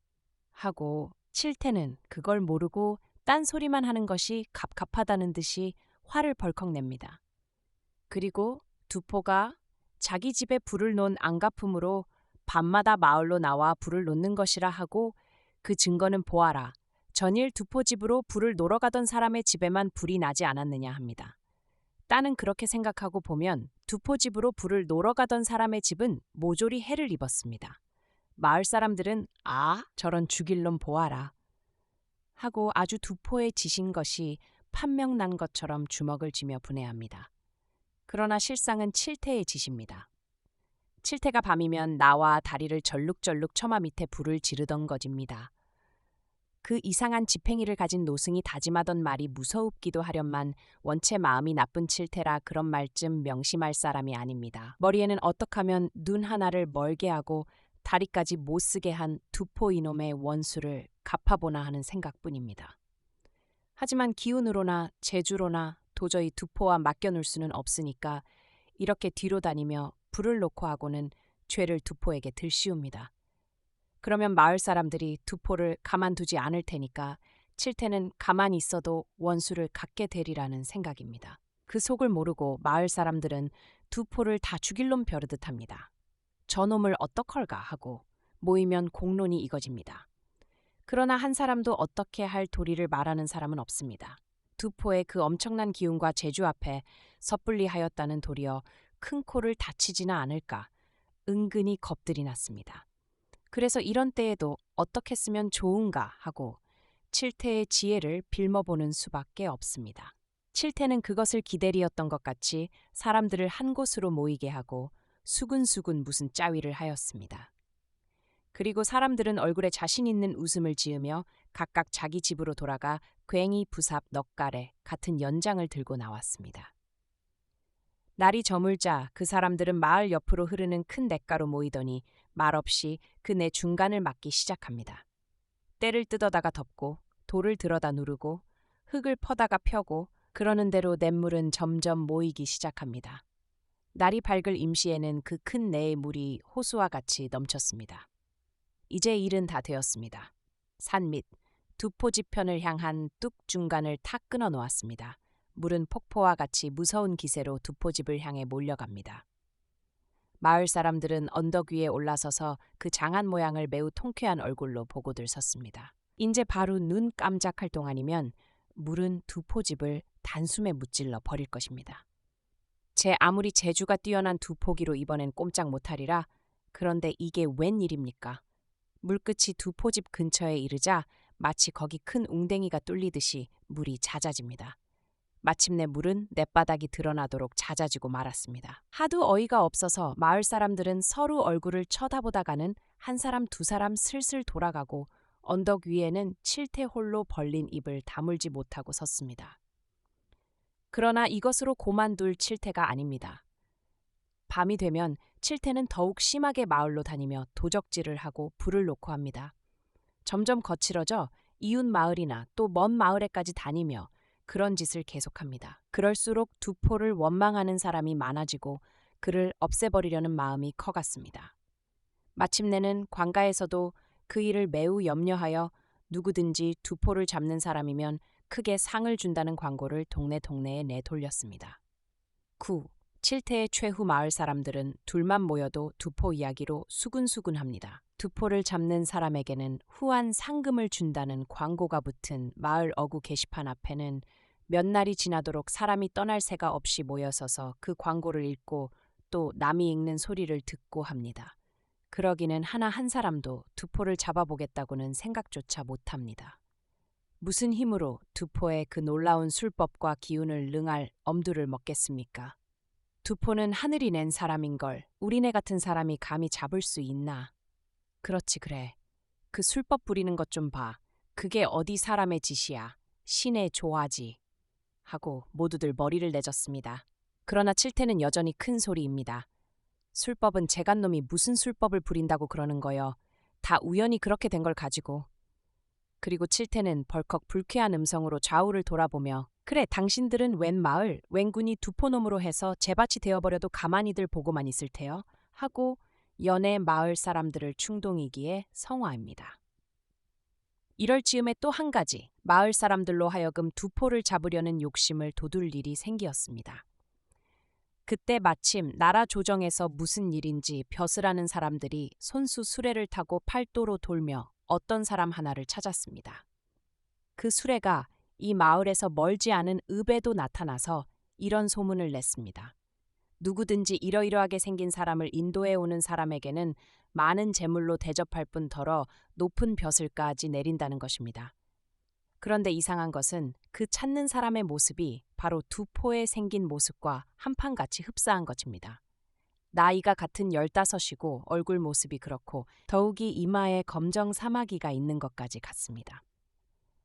하고 칠태는 그걸 모르고 딴소리만 하는 것이 갑갑하다는 듯이 화를 벌컥 냅니다. 그리고 두포가 자기 집에 불을 놓은 안가품으로 밤마다 마을로 나와 불을 놓는 것이라 하고 그 증거는 보아라. 전일 두포 집으로 불을 놓러 가던 사람의 집에만 불이 나지 않았느냐 합니다. 따는 그렇게 생각하고 보면 두포 집으로 불을 놓러 가던 사람의 집은 모조리 해를 입었습니다. 마을 사람들은 저런 죽일 놈 보아라 하고 아주 두포에 지신 것이 판명 난 것처럼 주먹을 쥐며 분해합니다. 그러나 실상은 칠태의 짓입니다. 칠태가 밤이면 나와 다리를 절룩절룩 처마 밑에 불을 지르던 것입니다. 그 이상한 집행이를 가진 노승이 다짐하던 말이 무서웁기도 하련만 원체 마음이 나쁜 칠태라 그런 말쯤 명심할 사람이 아닙니다. 머리에는 어떡하면 눈 하나를 멀게 하고 다리까지 못 쓰게 한 두포 이놈의 원수를 갚아보나 하는 생각뿐입니다. 하지만 기운으로나 재주로나 도저히 두포와 맡겨놓을 수는 없으니까 이렇게 뒤로 다니며 불을 놓고 하고는 죄를 두포에게 들씌웁니다. 그러면 마을 사람들이 두포를 가만두지 않을 테니까 칠태는 가만히 있어도 원수를 갚게 되리라는 생각입니다. 그 속을 모르고 마을 사람들은 두포를 다 죽일 놈 벼르듯합니다. 저놈을 어떡할까 하고 모이면 공론이 이거집니다. 그러나 한 사람도 어떻게 할 도리를 말하는 사람은 없습니다. 두포의 그 엄청난 기운과 재주 앞에 섣불리 하였다는 도리어 큰 코를 다치지나 않을까 은근히 겁들이 났습니다. 그래서 이런 때에도 어떻게 쓰면 좋은가 하고 칠태의 지혜를 빌머보는 수밖에 없습니다. 칠태는 그것을 기대리었던 것 같이 사람들을 한 곳으로 모이게 하고 수근수근 무슨 짜위를 하였습니다. 그리고 사람들은 얼굴에 자신 있는 웃음을 지으며 각각 자기 집으로 돌아가 괭이, 부삽, 넉가래 같은 연장을 들고 나왔습니다. 날이 저물자 그 사람들은 마을 옆으로 흐르는 큰 냇가로 모이더니 말없이 그 내 중간을 막기 시작합니다. 때를 뜯어다가 덮고 돌을 들어다 누르고 흙을 퍼다가 펴고 그러는 대로 냇물은 점점 모이기 시작합니다. 날이 밝을 임시에는 그 큰 내의 물이 호수와 같이 넘쳤습니다. 이제 일은 다 되었습니다. 산 밑 두포지편을 향한 뚝 중간을 탁 끊어 놓았습니다. 물은 폭포와 같이 무서운 기세로 두포집을 향해 몰려갑니다. 마을 사람들은 언덕 위에 올라서서 그 장한 모양을 매우 통쾌한 얼굴로 보고들 섰습니다. 인제 바로 눈 깜짝할 동안이면 물은 두포집을 단숨에 무찔러 버릴 것입니다. 제 아무리 재주가 뛰어난 두포기로 이번엔 꼼짝 못하리라. 그런데 이게 웬일입니까? 물끝이 두포집 근처에 이르자 마치 거기 큰 웅덩이가 뚫리듯이 물이 잦아집니다. 마침내 물은 냇바닥이 드러나도록 잦아지고 말았습니다. 하도 어이가 없어서 마을 사람들은 서로 얼굴을 쳐다보다가는 한 사람 두 사람 슬슬 돌아가고 언덕 위에는 칠태 홀로 벌린 입을 다물지 못하고 섰습니다. 그러나 이것으로 고만둘 칠태가 아닙니다. 밤이 되면 칠태는 더욱 심하게 마을로 다니며 도적질을 하고 불을 놓고 합니다. 점점 거칠어져 이웃 마을이나 또 먼 마을에까지 다니며 그런 짓을 계속합니다. 그럴수록 두포를 원망하는 사람이 많아지고 그를 없애버리려는 마음이 커갔습니다. 마침내는 관가에서도 그 일을 매우 염려하여 누구든지 두포를 잡는 사람이면 크게 상을 준다는 광고를 동네에 내돌렸습니다. 9. 칠태의 최후 마을 사람들은 둘만 모여도 두포 이야기로 수군수군합니다. 두포를 잡는 사람에게는 후한 상금을 준다는 광고가 붙은 마을 어구 게시판 앞에는 몇 날이 지나도록 사람이 떠날 새가 없이 모여서서 그 광고를 읽고 또 남이 읽는 소리를 듣고 합니다. 그러기는 하나 한 사람도 두포를 잡아보겠다고는 생각조차 못합니다. 무슨 힘으로 두포의 그 놀라운 술법과 기운을 능할 엄두를 먹겠습니까? 두포는 하늘이 낸 사람인걸 우리네 같은 사람이 감히 잡을 수 있나? 그렇지 그래. 그 술법 부리는 것 좀 봐. 그게 어디 사람의 짓이야. 신의 조화지. 하고 모두들 머리를 내젓습니다. 그러나 칠태는 여전히 큰 소리입니다. 술법은 재간놈이 무슨 술법을 부린다고 그러는 거여. 다 우연히 그렇게 된 걸 가지고. 그리고 칠태는 벌컥 불쾌한 음성으로 좌우를 돌아보며 그래 당신들은 웬 마을, 웬 군이 두포놈으로 해서 제밭이 되어버려도 가만히들 보고만 있을 테요. 하고 연애 마을 사람들을 충동이기에 성화입니다. 이럴 즈음에 또 한 가지 마을 사람들로 하여금 두포를 잡으려는 욕심을 돋울 일이 생기었습니다. 그때 마침 나라 조정에서 무슨 일인지 벼슬하는 사람들이 손수 수레를 타고 팔도로 돌며 어떤 사람 하나를 찾았습니다. 그 수레가 이 마을에서 멀지 않은 읍에도 나타나서 이런 소문을 냈습니다. 누구든지 이러이러하게 생긴 사람을 인도해 오는 사람에게는 많은 재물로 대접할 뿐더러 높은 벼슬까지 내린다는 것입니다. 그런데 이상한 것은 그 찾는 사람의 모습이 바로 두포에 생긴 모습과 한판같이 흡사한 것입니다. 나이가 같은 15이고 얼굴 모습이 그렇고 더욱이 이마에 검정 사마귀가 있는 것까지 같습니다.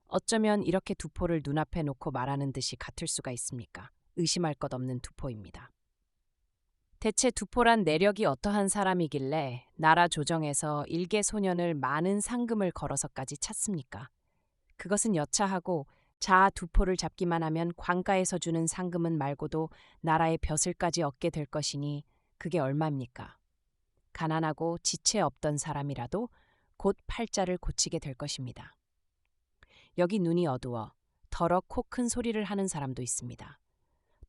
어쩌면 이렇게 두포를 눈앞에 놓고 말하는 듯이 같을 수가 있습니까? 의심할 것 없는 두포입니다. 대체 두포란 내력이 어떠한 사람이길래 나라 조정에서 일개 소년을 많은 상금을 걸어서까지 찾습니까? 그것은 여차하고 자아 두포를 잡기만 하면 관가에서 주는 상금은 말고도 나라의 벼슬까지 얻게 될 것이니 그게 얼마입니까? 가난하고 지체 없던 사람이라도 곧 팔자를 고치게 될 것입니다. 여기 눈이 어두워 더러 코 큰 소리를 하는 사람도 있습니다.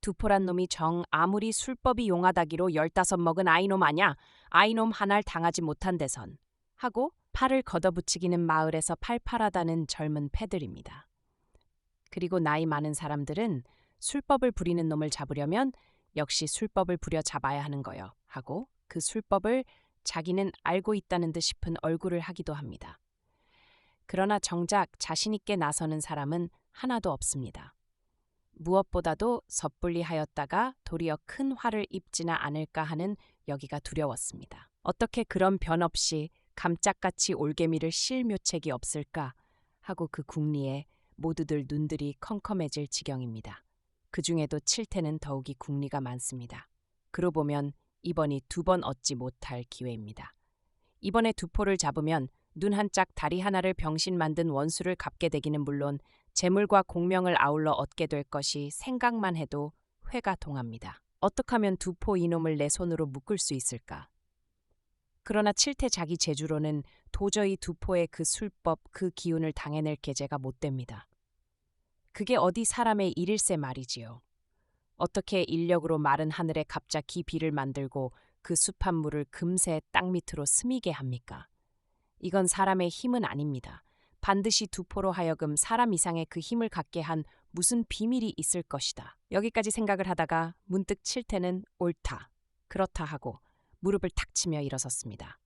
두포란 놈이 아무리 술법이 용하다기로 15 먹은 아이놈 아냐? 아이놈 하나를 당하지 못한 데선. 하고 팔을 걷어붙이기는 마을에서 팔팔하다는 젊은 패들입니다. 그리고 나이 많은 사람들은 술법을 부리는 놈을 잡으려면 역시 술법을 부려 잡아야 하는 거요. 하고 그 술법을 자기는 알고 있다는 듯 싶은 얼굴을 하기도 합니다. 그러나 정작 자신 있게 나서는 사람은 하나도 없습니다. 무엇보다도 섣불리 하였다가 도리어 큰 화를 입지나 않을까 하는 여기가 두려웠습니다. 어떻게 그런 변 없이 감짝같이 올개미를 실 묘책이 없을까 하고 그 궁리에 모두들 눈들이 컴컴해질 지경입니다. 그 중에도 칠태는 더욱이 궁리가 많습니다. 그로 보면 이번이 2번 얻지 못할 기회입니다. 이번에 두포를 잡으면 눈 한짝 다리 하나를 병신 만든 원수를 갚게 되기는 물론 재물과 공명을 아울러 얻게 될 것이 생각만 해도 회가 동합니다. 어떻게 하면 두포 이놈을 내 손으로 묶을 수 있을까? 그러나 칠태 자기 재주로는 도저히 두포의 그 술법, 그 기운을 당해낼 계제가 못 됩니다. 그게 어디 사람의 일일세 말이지요. 어떻게 인력으로 마른 하늘에 갑자기 비를 만들고 그 습한 물을 금세 땅 밑으로 스미게 합니까? 이건 사람의 힘은 아닙니다. 반드시 두포로 하여금 사람 이상의 그 힘을 갖게 한 무슨 비밀이 있을 것이다. 여기까지 생각을 하다가 문득 칠태는 옳다, 그렇다 하고 무릎을 탁 치며 일어섰습니다.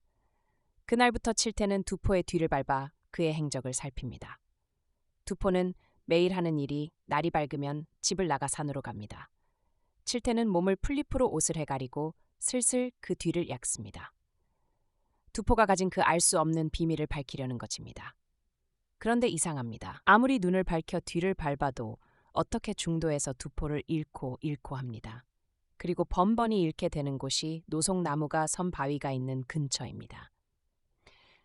그날부터 칠태는 두포의 뒤를 밟아 그의 행적을 살핍니다. 두포는 매일 하는 일이 날이 밝으면 집을 나가 산으로 갑니다. 칠태는 몸을 풀잎으로 옷을 해가리고 슬슬 그 뒤를 약습니다. 두포가 가진 그 알 수 없는 비밀을 밝히려는 것입니다. 그런데 이상합니다. 아무리 눈을 밝혀 뒤를 밟아도 어떻게 중도에서 두포를 잃고 합니다. 그리고 번번이 잃게 되는 곳이 노송나무가 선 바위가 있는 근처입니다.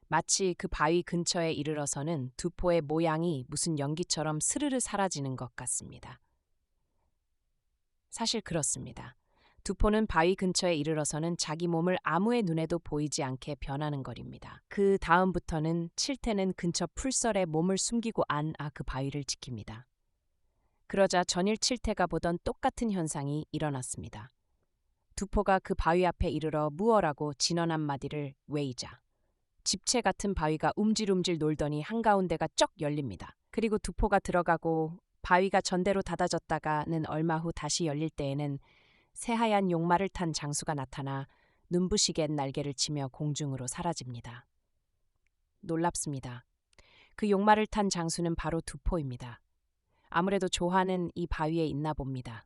마치 그 바위 근처에 이르러서는 두포의 모양이 무슨 연기처럼 스르르 사라지는 것 같습니다. 사실 그렇습니다. 두포는 바위 근처에 이르러서는 자기 몸을 아무의 눈에도 보이지 않게 변하는 거립니다. 그 다음부터는 칠태는 근처 풀썰에 몸을 숨기고 그 바위를 지킵니다. 그러자 전일 칠태가 보던 똑같은 현상이 일어났습니다. 두포가 그 바위 앞에 이르러 무어라고 진언 한마디를 외이자 집채 같은 바위가 움질움질 놀더니 한가운데가 쩍 열립니다. 그리고 두포가 들어가고 바위가 전대로 닫아졌다가는 얼마 후 다시 열릴 때에는 새하얀 용마를 탄 장수가 나타나 눈부시게 날개를 치며 공중으로 사라집니다. 놀랍습니다. 그 용마를 탄 장수는 바로 두포입니다. 아무래도 조화는 이 바위에 있나 봅니다.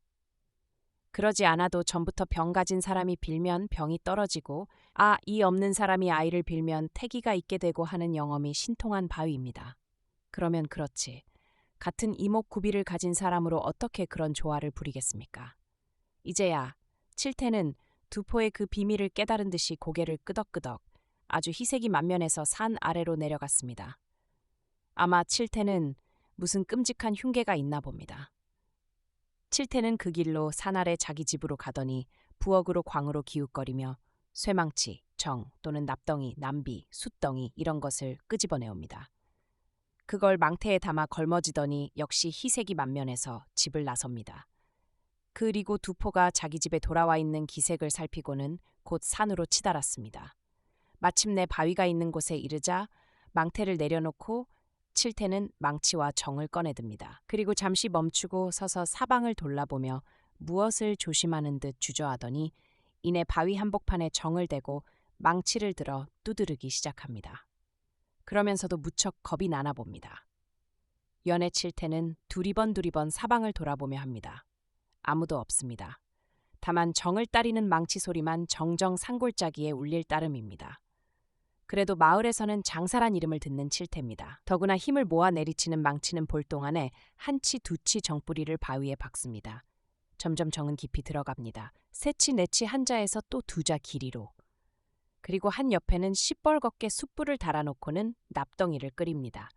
그러지 않아도 전부터 병 가진 사람이 빌면 병이 떨어지고 이 없는 사람이 아이를 빌면 태기가 있게 되고 하는 영험이 신통한 바위입니다. 그러면 그렇지. 같은 이목구비를 가진 사람으로 어떻게 그런 조화를 부리겠습니까? 이제야 칠태는 두포의 그 비밀을 깨달은 듯이 고개를 끄덕끄덕 아주 희색이 만면해서 산 아래로 내려갔습니다. 아마 칠태는 무슨 끔찍한 흉계가 있나 봅니다. 칠태는 그 길로 산 아래 자기 집으로 가더니 부엌으로 광으로 기웃거리며 쇠망치, 정 또는 납덩이, 남비, 숫덩이 이런 것을 끄집어내옵니다. 그걸 망태에 담아 걸머지더니 역시 희색이 만면해서 집을 나섭니다. 그리고 두포가 자기 집에 돌아와 있는 기색을 살피고는 곧 산으로 치달았습니다. 마침내 바위가 있는 곳에 이르자 망태를 내려놓고 칠태는 망치와 정을 꺼내듭니다. 그리고 잠시 멈추고 서서 사방을 돌아보며 무엇을 조심하는 듯 주저하더니 이내 바위 한복판에 정을 대고 망치를 들어 두드르기 시작합니다. 그러면서도 무척 겁이 나나 봅니다. 연애 칠태는 두리번 사방을 돌아보며 합니다. 아무도 없습니다. 다만 정을 따리는 망치 소리만 정정 산골짜기에 울릴 따름입니다. 그래도 마을에서는 장사란 이름을 듣는 칠태입니다. 더구나 힘을 모아 내리치는 망치는 볼 동안에 한치 두치 정뿌리를 바위에 박습니다. 점점 정은 깊이 들어갑니다. 세치 네치 한자에서 또 2자 길이로. 그리고 한 옆에는 시뻘겋게 숯불을 달아놓고는 납덩이를 끓입니다.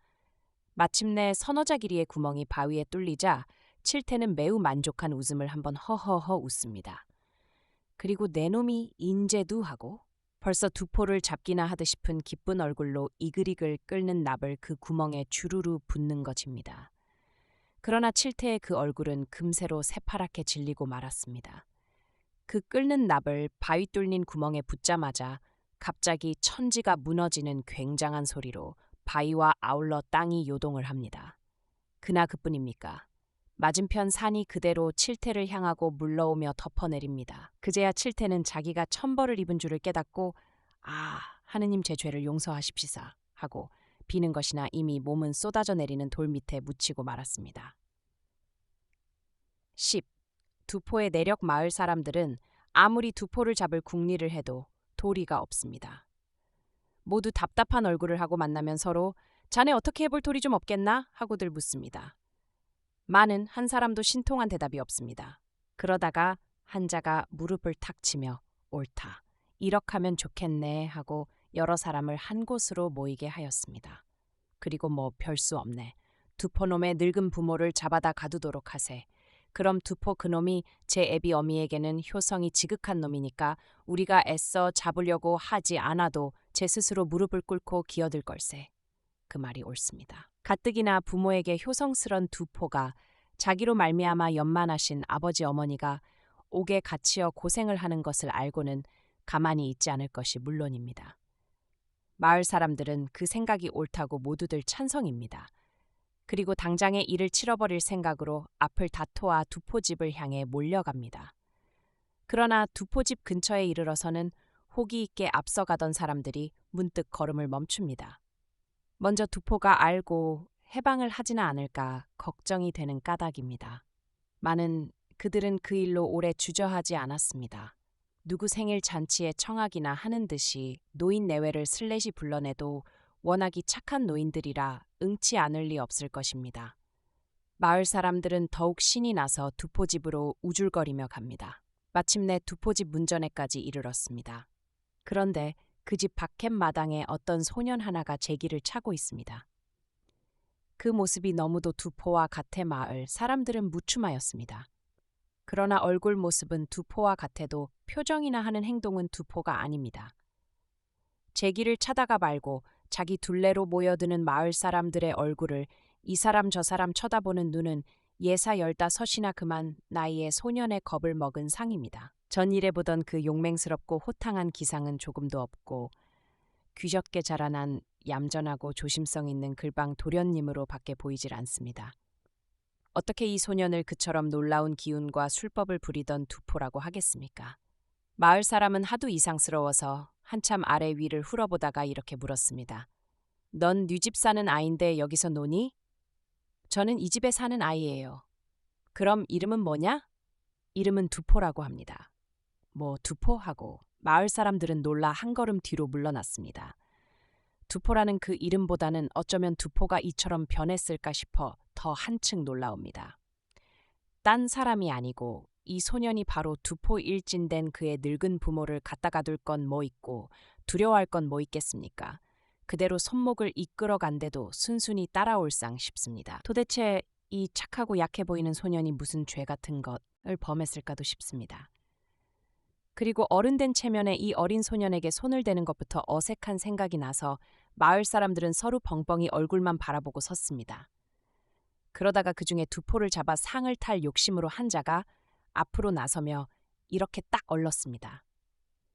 마침내 서너자 길이의 구멍이 바위에 뚫리자 칠태는 매우 만족한 웃음을 한번 허허허 웃습니다. 그리고 내 놈이 인제도 하고 벌써 두포를 잡기나 하듯 싶은 기쁜 얼굴로 이글이글 끓는 납을 그 구멍에 주르르 붓는 것입니다. 그러나 칠태의 그 얼굴은 금세로 새파랗게 질리고 말았습니다. 그 끓는 납을 바위 뚫린 구멍에 붓자마자 갑자기 천지가 무너지는 굉장한 소리로 바위와 아울러 땅이 요동을 합니다. 그나 그뿐입니까? 맞은편 산이 그대로 칠태를 향하고 물러오며 덮어내립니다. 그제야 칠태는 자기가 천벌을 입은 줄을 깨닫고 아, 하느님 제 죄를 용서하십시사 하고 비는 것이나 이미 몸은 쏟아져 내리는 돌 밑에 묻히고 말았습니다. 10. 두포의 내력 마을 사람들은 아무리 두포를 잡을 궁리를 해도 도리가 없습니다. 모두 답답한 얼굴을 하고 만나면 서로 자네 어떻게 해볼 도리 좀 없겠나? 하고들 묻습니다. 많은 한 사람도 신통한 대답이 없습니다. 그러다가 한 자가 무릎을 탁 치며 옳다. 이렇게 하면 좋겠네 하고 여러 사람을 한 곳으로 모이게 하였습니다. 그리고 뭐 별수 없네. 두포놈의 늙은 부모를 잡아다 가두도록 하세. 그럼 두포 그놈이 제 애비 어미에게는 효성이 지극한 놈이니까 우리가 애써 잡으려고 하지 않아도 제 스스로 무릎을 꿇고 기어들 걸세. 그 말이 옳습니다. 가뜩이나 부모에게 효성스런 두포가 자기로 말미암아 연만하신 아버지 어머니가 옥에 갇히어 고생을 하는 것을 알고는 가만히 있지 않을 것이 물론입니다. 마을 사람들은 그 생각이 옳다고 모두들 찬성입니다. 그리고 당장에 일을 치러버릴 생각으로 앞을 다토아 두포집을 향해 몰려갑니다. 그러나 두포집 근처에 이르러서는 호기 있게 앞서가던 사람들이 문득 걸음을 멈춥니다. 먼저 두포가 알고 해방을 하지는 않을까 걱정이 되는 까닭입니다. 많은 그들은 그 일로 오래 주저하지 않았습니다. 누구 생일 잔치에 청하기나 하는 듯이 노인 내외를 슬렛이 불러내도 워낙이 착한 노인들이라 응치 않을 리 없을 것입니다. 마을 사람들은 더욱 신이 나서 두포집으로 우쭐거리며 갑니다. 마침내 두포집 문전에까지 이르렀습니다. 그런데 그 집 밖엔 마당에 어떤 소년 하나가 제기를 차고 있습니다. 그 모습이 너무도 두포와 같아 마을 사람들은 무춤하였습니다. 그러나 얼굴 모습은 두포와 같아도 표정이나 하는 행동은 두포가 아닙니다. 제기를 차다가 말고 자기 둘레로 모여드는 마을 사람들의 얼굴을 이 사람 저 사람 쳐다보는 눈은 예사 열다섯이나 그만 나이의 소년의 겁을 먹은 상입니다. 전일에 보던 그 용맹스럽고 호탕한 기상은 조금도 없고 귀적게 자라난 얌전하고 조심성 있는 글방 도련님으로 밖에 보이질 않습니다. 어떻게 이 소년을 그처럼 놀라운 기운과 술법을 부리던 두포라고 하겠습니까? 마을 사람은 하도 이상스러워서 한참 아래 위를 훑어보다가 이렇게 물었습니다. 넌 네 집 사는 아인데 여기서 노니? 저는 이 집에 사는 아이예요. 그럼 이름은 뭐냐? 이름은 두포라고 합니다. 뭐 두포하고 마을 사람들은 놀라 한 걸음 뒤로 물러났습니다. 두포라는 그 이름보다는 어쩌면 두포가 이처럼 변했을까 싶어 더 한층 놀라웁니다. 딴 사람이 아니고 이 소년이 바로 두포 일진된 그의 늙은 부모를 갖다가 둘 건 뭐 있고 두려워할 건 뭐 있겠습니까? 그대로 손목을 이끌어 간데도 순순히 따라올상 싶습니다. 도대체 이 착하고 약해 보이는 소년이 무슨 죄 같은 것을 범했을까도 싶습니다. 그리고 어른된 체면에 이 어린 소년에게 손을 대는 것부터 어색한 생각이 나서 마을 사람들은 서로 벙벙이 얼굴만 바라보고 섰습니다. 그러다가 그중에 두포를 잡아 상을 탈 욕심으로 한 자가 앞으로 나서며 이렇게 딱 얼렀습니다.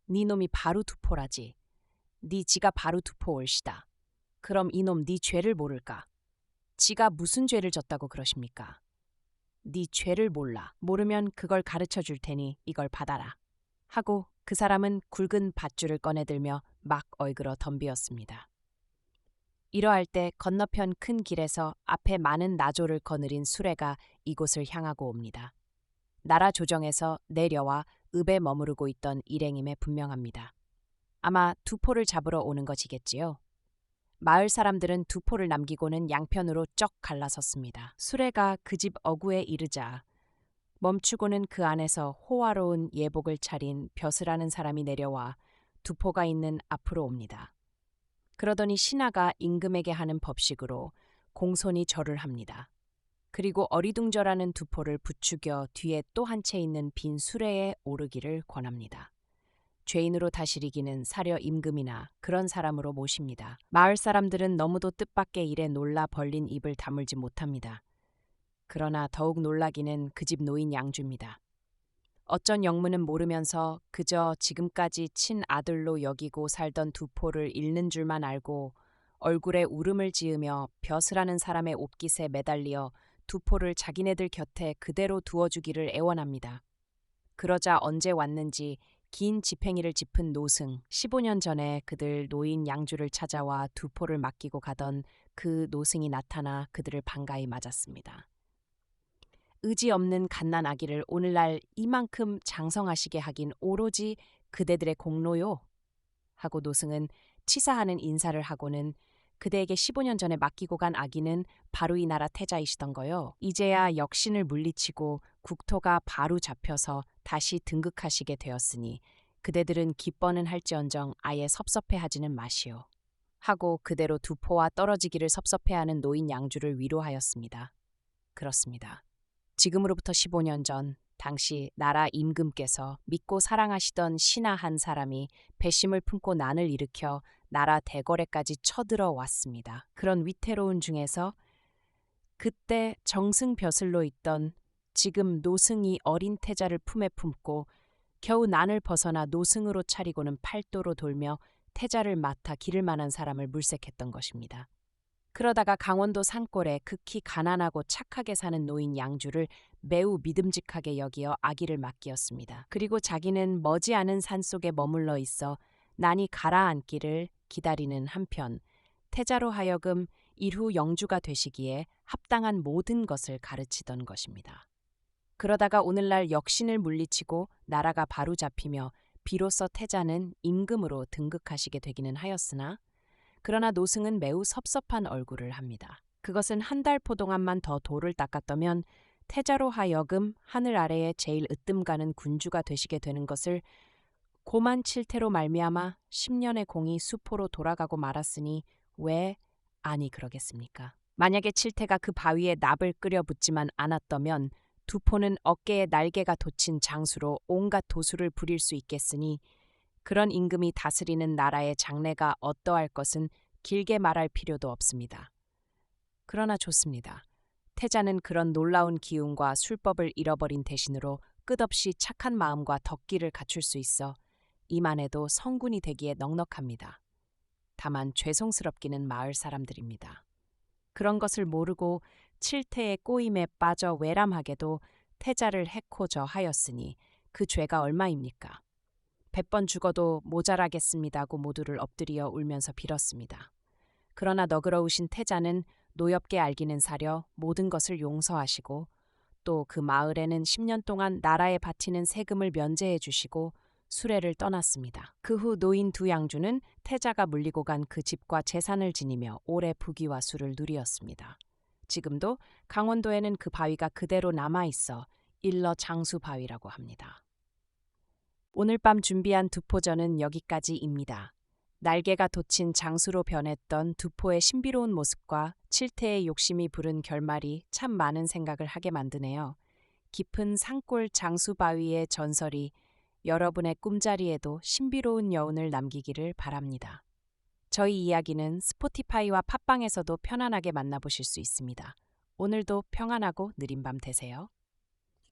네 놈이 바로 두포라지. 네 지가 바로 두포 올시다. 그럼 이놈 네 죄를 모를까? 지가 무슨 죄를 졌다고 그러십니까? 네 죄를 몰라. 모르면 그걸 가르쳐 줄 테니 이걸 받아라. 하고 그 사람은 굵은 밧줄을 꺼내들며 막 얼그러 덤비었습니다. 이러할 때 건너편 큰 길에서 앞에 많은 나조를 거느린 수레가 이곳을 향하고 옵니다. 나라 조정에서 내려와 읍에 머무르고 있던 일행임에 분명합니다. 아마 두포를 잡으러 오는 것이겠지요. 마을 사람들은 두포를 남기고는 양편으로 쩍 갈라섰습니다. 수레가 그 집 어구에 이르자 멈추고는 그 안에서 호화로운 예복을 차린 벼슬하는 사람이 내려와 두포가 있는 앞으로 옵니다. 그러더니 신하가 임금에게 하는 법식으로 공손히 절을 합니다. 그리고 어리둥절하는 두포를 부추겨 뒤에 또 한 채 있는 빈 수레에 오르기를 권합니다. 죄인으로 다스리기는 사려 임금이나 그런 사람으로 모십니다. 마을 사람들은 너무도 뜻밖의 일에 놀라 벌린 입을 다물지 못합니다. 그러나 더욱 놀라기는 그 집 노인 양주입니다. 어쩐 영문은 모르면서 그저 지금까지 친아들로 여기고 살던 두포를 잃는 줄만 알고 얼굴에 울음을 지으며 벼슬하는 사람의 옷깃에 매달리어 두포를 자기네들 곁에 그대로 두어주기를 애원합니다. 그러자 언제 왔는지 긴 지팽이를 짚은 노승, 15년 전에 그들 노인 양주를 찾아와 두포를 맡기고 가던 그 노승이 나타나 그들을 반가이 맞았습니다. 의지 없는 갓난 아기를 오늘날 이만큼 장성하시게 하긴 오로지 그대들의 공로요. 하고 노승은 치사하는 인사를 하고는 그대에게 15년 전에 맡기고 간 아기는 바로 이 나라 태자이시던 거요. 이제야 역신을 물리치고 국토가 바로 잡혀서 다시 등극하시게 되었으니 그대들은 기뻐는 할지언정 아예 섭섭해하지는 마시오. 하고 그대로 두포와 떨어지기를 섭섭해하는 노인 양주를 위로하였습니다. 그렇습니다. 지금으로부터 15년 전 당시 나라 임금께서 믿고 사랑하시던 신하 한 사람이 배심을 품고 난을 일으켜 나라 대궐에까지 쳐들어왔습니다. 그런 위태로운 중에서 그때 정승벼슬로 있던 지금 노승이 어린 태자를 품에 품고 겨우 난을 벗어나 노승으로 차리고는 팔도로 돌며 태자를 맡아 기를 만한 사람을 물색했던 것입니다. 그러다가 강원도 산골에 극히 가난하고 착하게 사는 노인 양주를 매우 믿음직하게 여기어 아기를 맡기었습니다. 그리고 자기는 머지않은 산속에 머물러 있어 난이 가라앉기를 기다리는 한편 태자로 하여금 일후 영주가 되시기에 합당한 모든 것을 가르치던 것입니다. 그러다가 오늘날 역신을 물리치고 나라가 바로 잡히며 비로소 태자는 임금으로 등극하시게 되기는 하였으나 그러나 노승은 매우 섭섭한 얼굴을 합니다. 그것은 한 달 포 동안만 더 돌을 닦았다면 태자로 하여금 하늘 아래에 제일 으뜸 가는 군주가 되시게 되는 것을 고만 칠태로 말미암아 10년의 공이 수포로 돌아가고 말았으니 왜 아니 그러겠습니까? 만약에 칠태가 그 바위에 납을 끓여 붓지만 않았더면 두포는 어깨에 날개가 돋친 장수로 온갖 도수를 부릴 수 있겠으니 그런 임금이 다스리는 나라의 장래가 어떠할 것은 길게 말할 필요도 없습니다. 그러나 좋습니다. 태자는 그런 놀라운 기운과 술법을 잃어버린 대신으로 끝없이 착한 마음과 덕기를 갖출 수 있어 이만해도 성군이 되기에 넉넉합니다. 다만 죄송스럽기는 마을 사람들입니다. 그런 것을 모르고 칠태의 꼬임에 빠져 외람하게도 태자를 해코저 하였으니 그 죄가 얼마입니까? 100번 죽어도 모자라겠습니다고 모두를 엎드려 울면서 빌었습니다. 그러나 너그러우신 태자는 노엽게 알기는 사려 모든 것을 용서하시고 또 그 마을에는 10년 동안 나라에 바치는 세금을 면제해 주시고 수레를 떠났습니다. 그 후 노인 두 양주는 태자가 물리고 간 그 집과 재산을 지니며 오래 부귀와 수를 누리었습니다. 지금도 강원도에는 그 바위가 그대로 남아있어 일러 장수바위라고 합니다. 오늘 밤 준비한 두포전은 여기까지입니다. 날개가 돋친 장수로 변했던 두포의 신비로운 모습과 칠태의 욕심이 부른 결말이 참 많은 생각을 하게 만드네요. 깊은 산골 장수바위의 전설이 여러분의 꿈자리에도 신비로운 여운을 남기기를 바랍니다. 저희 이야기는 스포티파이와 팟빵에서도 편안하게 만나보실 수 있습니다. 오늘도 평안하고 느린 밤 되세요.